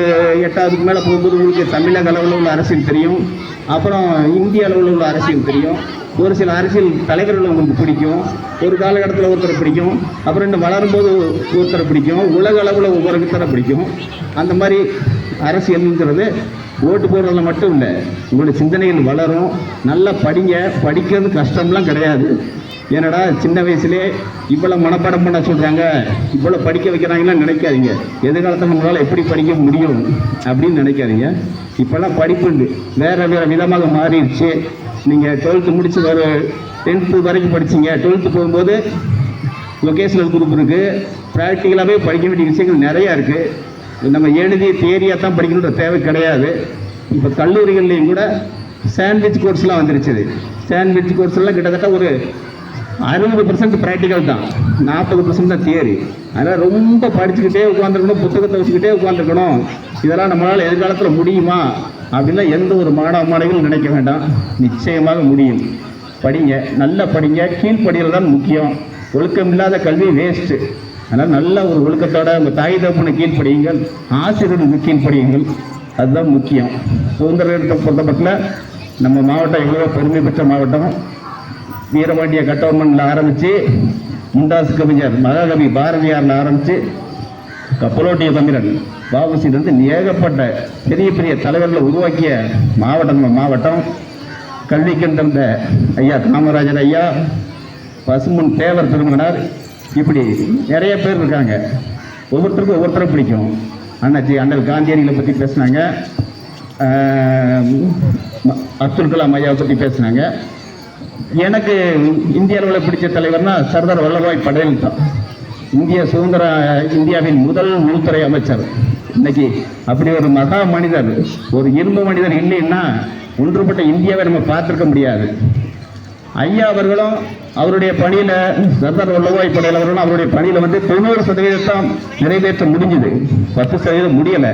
8ஆவதுக்கு மேலே போகும்போது உங்களுக்கு தமிழக அளவில் உள்ள அரசியல் தெரியும், அப்புறம் இந்திய அளவில் உள்ள அரசியல் தெரியும். ஒரு சில அரசியல் தலைவர்கள் உங்களுக்கு பிடிக்கும், ஒரு காலகட்டத்தில் ஒருத்தரை பிடிக்கும், அப்புறம் இன்னும் வளரும்போது ஒருத்தரை பிடிக்கும், உலக அளவில் ஒவ்வொருத்தரை பிடிக்கும். அந்த மாதிரி அரசியல்ங்கிறது ஓட்டு போடுறதுல மட்டும் இல்லை, உங்களுடைய சிந்தனைகள் வளரும். நல்லா படிங்க, படிக்கிறது கஷ்டம்லாம் கிடையாது. ஏன்னடா சின்ன வயசுலேயே இவ்வளோ மனப்பாடம் பண்ண சொல்கிறாங்க, இவ்வளோ படிக்க வைக்கிறாங்கன்னு நினைக்காதீங்க. எதிர்காலத்தில் நம்மளால் எப்படி படிக்க முடியும் அப்படின்னு நினைக்காதீங்க. இப்போல்லாம் படிப்பு வேறு வேறு விதமாக மாறிடுச்சு. நீங்கள் 12th முடித்து ஒரு 10th வரைக்கும் படிச்சிங்க, 12th போகும்போது வொகேஷனல் குரூப் இருக்குது, ப்ராக்டிக்கலாகவே படிக்க வேண்டிய விஷயங்கள் நிறையா இருக்குது. நம்ம எழுதி தியரியாக தான் படிக்கணுன்ற தேவை கிடையாது. இப்போ கல்லூரிகள்லேயும் கூட சாண்ட்விச் கோர்ஸ்லாம் வந்துருச்சு. சாண்ட்விச் கோர்ஸ்லாம் கிட்டத்தட்ட ஒரு 60% ப்ராக்டிக்கல் தான், 40% தான் தியரி. அதனால் ரொம்ப படிச்சுக்கிட்டே உட்காந்துருக்கணும், புத்தகத்தை வச்சுக்கிட்டே உட்காந்துருக்கணும், இதெல்லாம் நம்மளால் எதிர்காலத்தில் முடியுமா அப்படின்னா எந்த ஒரு மாணவர்களும் நினைக்க வேண்டாம். நிச்சயமாக முடியும். படிங்க, நல்லா படிங்க. கீழ்ப்படியில் தான் முக்கியம். ஒழுக்கம் இல்லாத கல்வி வேஸ்ட்டு. அதனால் நல்ல ஒரு ஒழுக்கத்தோட உங்கள் தாய் தகப்பனை கீழ்ப்படியுங்கள், ஆசிரியர்களுக்கு கீழ்ப்படியுங்கள், அதுதான் முக்கியம். சுதந்திர தினத்தை பொறுத்தப்பட்டில் நம்ம மாவட்டம் எவ்வளோ பெருமை பெற்ற மாவட்டம். வீரபாண்டிய கட்டபொம்மனில் ஆரம்பித்து முண்டாசு கவிஞர் மகாகவி பாரதியாரில் ஆரம்பித்து கப்பலோட்டிய தமிழன் வ.உ.சி.லிருந்து ஏகப்பட்ட பெரிய பெரிய தலைவர்களை உருவாக்கிய மாவட்டம் நம்ம மாவட்டம். கல்விக்கண் தந்த ஐயா காமராஜர் ஐயா, பசும்பொன் தேவர் திருமணர், இப்படி நிறைய பேர் இருக்காங்க. ஒவ்வொருத்தருக்கும் ஒவ்வொருத்தரை பிடிக்கும். அண்ணாச்சி அண்ணல் காந்தியடிகளை பற்றி பேசினாங்க, அப்துல் கலாம் ஐயாவை பற்றி பேசினாங்க. எனக்கு இந்திய அளவில் பிடிச்ச தலைவர்னா சர்தார் வல்லபாய் படேல் தான். இந்தியாவின் முதல் உள்துறை அமைச்சர். இன்னைக்கு அப்படி ஒரு மகா மனிதர், ஒரு இரும்பு மனிதர் இல்லைன்னா ஒன்றுபட்ட இந்தியாவை நம்ம பார்த்துருக்க முடியாது. ஐயா அவர்களும் அவருடைய பணியில், சர்தார் வல்லபாய் படேல் அவர்களும் அவருடைய பணியில் 90% நிறைவேற்ற முடிஞ்சுது, 10% முடியலை.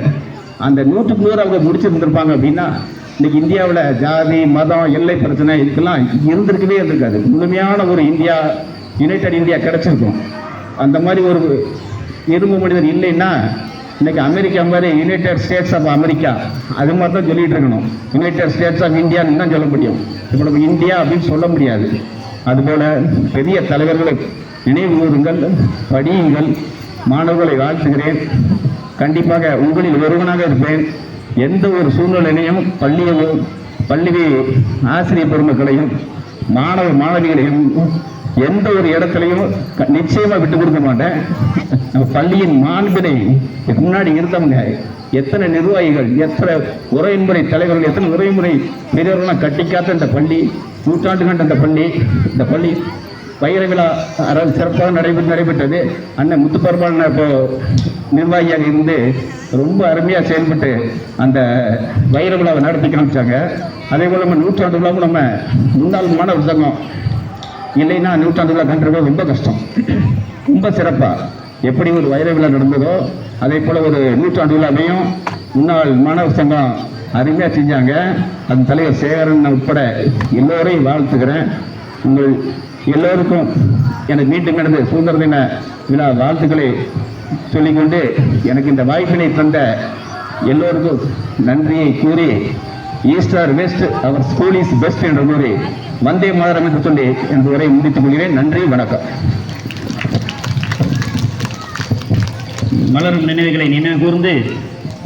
அந்த 100க்கு 100 அவங்க முடிச்சிருந்திருப்பாங்க அப்படின்னா இன்னைக்கு இந்தியாவில் ஜாதி மதம் எல்லை பிரச்சனை இதுக்கெல்லாம் இருந்திருக்கவே இருந்திருக்காது. முழுமையான ஒரு இந்தியா, யுனைடெட் இந்தியா கிடைச்சிருக்கும். அந்த மாதிரி ஒரு இரும்பு மனிதர் இல்லைன்னா இன்னைக்கு அமெரிக்கா மாதிரி யுனைடெட் ஸ்டேட்ஸ் ஆஃப் அமெரிக்கா அது மாதிரி தான் சொல்லிட்டு இருக்கணும். யுனைடெட் ஸ்டேட்ஸ் ஆஃப் இந்தியான்னு தான் சொல்ல முடியும். இப்போ நம்ம இந்தியா அப்படின்னு சொல்ல முடியாது. அதுபோல் பெரிய தலைவர்களை நினைவு கூறுங்கள், படியுங்கள். மாணவர்களை வாழ்த்துகிறேன். கண்டிப்பாக உங்களில் ஒருவனாக இருப்பேன். எந்த ஒரு சூழ்நிலையிலையும் பள்ளி ஆசிரியர் பெருமக்களையும் மாணவ மாணவிகளையும் எந்த ஒரு இடத்துலையும் நிச்சயமாக விட்டு கொடுக்க மாட்டேன். நம்ம பள்ளியின் மாண்பினை முன்னாடி இருந்தவங்க எத்தனை நிர்வாகிகள், எத்தனை உரைமுறை தலைவர்கள், எத்தனை உரைமுறை பெரியவர்கள்லாம் கட்டிக்காத்த இந்த பள்ளி, நூற்றாண்டு கண்ட இந்த பள்ளி வைர விழா சிறப்பாக நடைபெற்றது. அண்ணன் முத்துப்பெருமாள் இப்போ நிர்வாகியாக இருந்து ரொம்ப அருமையாக செயல்பட்டு அந்த வைர விழாவை நடத்தி காமிச்சாங்க. அதே போல் நம்ம நூற்றாண்டு விழாவும் நம்ம முன்னாள் மாணவர் சங்கம் இல்லைன்னா நூற்றாண்டு விழா கண்டுறது ரொம்ப கஷ்டம். ரொம்ப சிறப்பாக எப்படி ஒரு வைர விழா நடந்ததோ அதே போல் ஒரு நூற்றாண்டு விழாவையும் முன்னாள் மாணவர் சங்கம் அருமையாக செஞ்சாங்க. அதன் தலைவர் சேகரன் உட்பட எல்லோரையும் வாழ்த்துக்கிறேன். உங்கள் எல்லோருக்கும் எனக்கு மீண்டும் நடந்த சுதந்திர தின விழா வாழ்த்துக்களை சொல்லிக்கொண்டு எனக்கு இந்த வாய்ப்பினை தந்த எல்லோருக்கும் நன்றியை கூறி, ஈஸ்ட் ஆர் வெஸ்ட், அவர் ஸ்கூல் இஸ் பெஸ்ட் என்ற கூறி வந்தே மாதரம் என்று சொல்லி என்ற உரை முடித்துக் கொள்கிறேன். நன்றி, வணக்கம். மலரும் நினைவுகளை நினைவு கூர்ந்து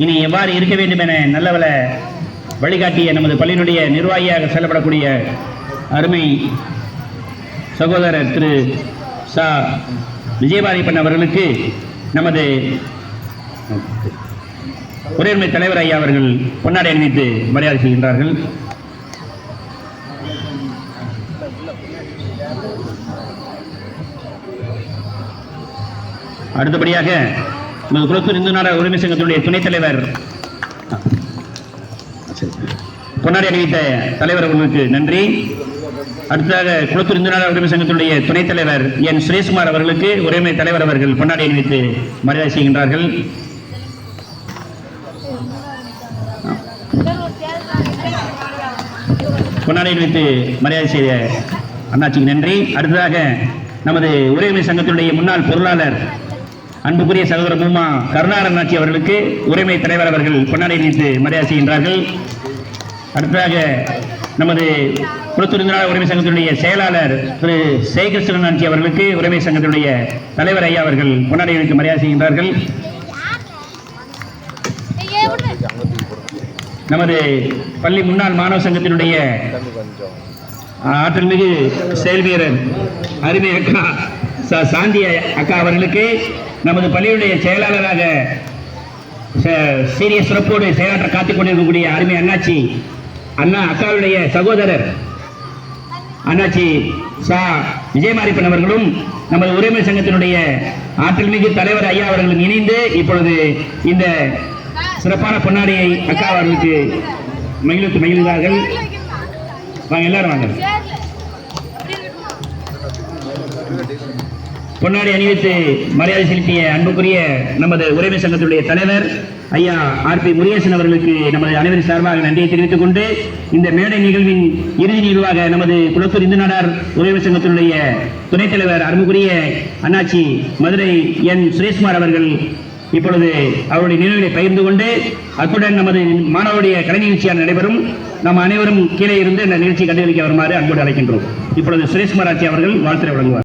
இனி எவ்வாறு இருக்க வேண்டும் என நல்லவள வழிகாட்டிய நமது பள்ளியினுடைய நிர்வாகியாக செயல்படக்கூடிய அருமை சகோதரர் திரு சா விஜயபாரிப்பன் அவர்களுக்கு நமது குடியுரிமை தலைவர் ஐயா அவர்கள் பொன்னாடை அணிவித்து மரியாதை செய்கின்றார்கள். அடுத்தபடியாக நமது குளத்தூர் இந்து நாடக உரிமை சங்கத்தினுடைய துணைத் தலைவர் பொன்னாடை அணிவித்த தலைவர் அவர்களுக்கு நன்றி. அடுத்ததாக குளத்தூர் இந்து நாடார் உரிமை சங்கத்தினுடைய துணைத் தலைவர் என் சுரேஷ்குமார் அவர்களுக்கு உரிமை தலைவர் அவர்கள் பொன்னாடை அணிவித்து மரியாதை செய்கின்றார்கள். பொன்னாடை அணிவித்து மரியாதை செய்த அண்ணாச்சிக்கு நன்றி. அடுத்ததாக நமது உரிமை சங்கத்தினுடைய முன்னாள் பொருளாளர் அன்புக்குரிய சகோதரர் மூமா கருணாகரன் அண்ணாச்சி அவர்களுக்கு உரிமை தலைவர் அவர்கள் பொன்னாடை அணிவித்து மரியாதை செய்கின்றார்கள். அடுத்ததாக நமது குளத்தூர் இந்து நாடார் உரிமை சங்கத்தினுடைய செயலாளர் திரு சேகிருஷ்ணன் அண்ணாச்சி அவர்களுக்கு உரிமை சங்கத்தினுடைய தலைவர் ஐயா அவர்கள் பொன்னாடை அணிவித்து மரியாதை செய்கின்றார்கள். நமது பள்ளி முன்னாள் மாணவ சங்கத்தினுடைய ஆற்றல் மிகு செயல் வீரர் அருமை அக்கா சாந்தி அக்கா அவர்களுக்கு நமது பள்ளியுடைய செயலாளராக சீரிய சிறப்போடு செயலாற்ற காத்துக் கொண்டிருக்கக்கூடிய அருமை அண்ணாச்சி அக்காவுடைய சகோதரர் அண்ணாச்சி சா விஜயமாரிப்பன் அவர்களும் நமது உரிமை சங்கத்தினுடைய ஆற்றல் மிகு தலைவர் ஐயா அவர்களும் இணைந்து இப்பொழுது இந்த சிறப்பான பொன்னாடியை அக்கா அவர்களுக்கு மகிழ்ந்தார்கள். வாங்க எல்லாரும் வாங்க. பொன்னாடி அணிவித்து மரியாதை செலுத்திய அன்புக்குரிய நமது உரிமை சங்கத்தினுடைய தலைவர் ஐயா ஆர்பி முருகேசன் அவர்களுக்கு நமது அனைவரின் சார்பாக நன்றியை தெரிவித்துக் கொண்டு இந்த மேடை நிகழ்வின் இறுதி நிகழ்வாக நமது குளத்தூர் இந்து நாடார் உரிமை சங்கத்தினுடைய துணைத் தலைவர் அன்புக்குரிய அண்ணாச்சி மதுரை என் சுரேஷ்குமார் அவர்கள் இப்பொழுது அவருடைய நினைவுகளை பகிர்ந்து கொண்டு அத்துடன் நமது மாணவருடைய கலை நிகழ்ச்சியாக நடைபெறும். நாம் அனைவரும் கீழே இருந்து இந்த நிகழ்ச்சி கண்டுகளிக்க வருமாறு அன்போடு அழைக்கின்றோம். இப்பொழுது சுரேஷ்குமார் ஆட்சி அவர்கள் வாழ்த்துரை வழங்குவார்.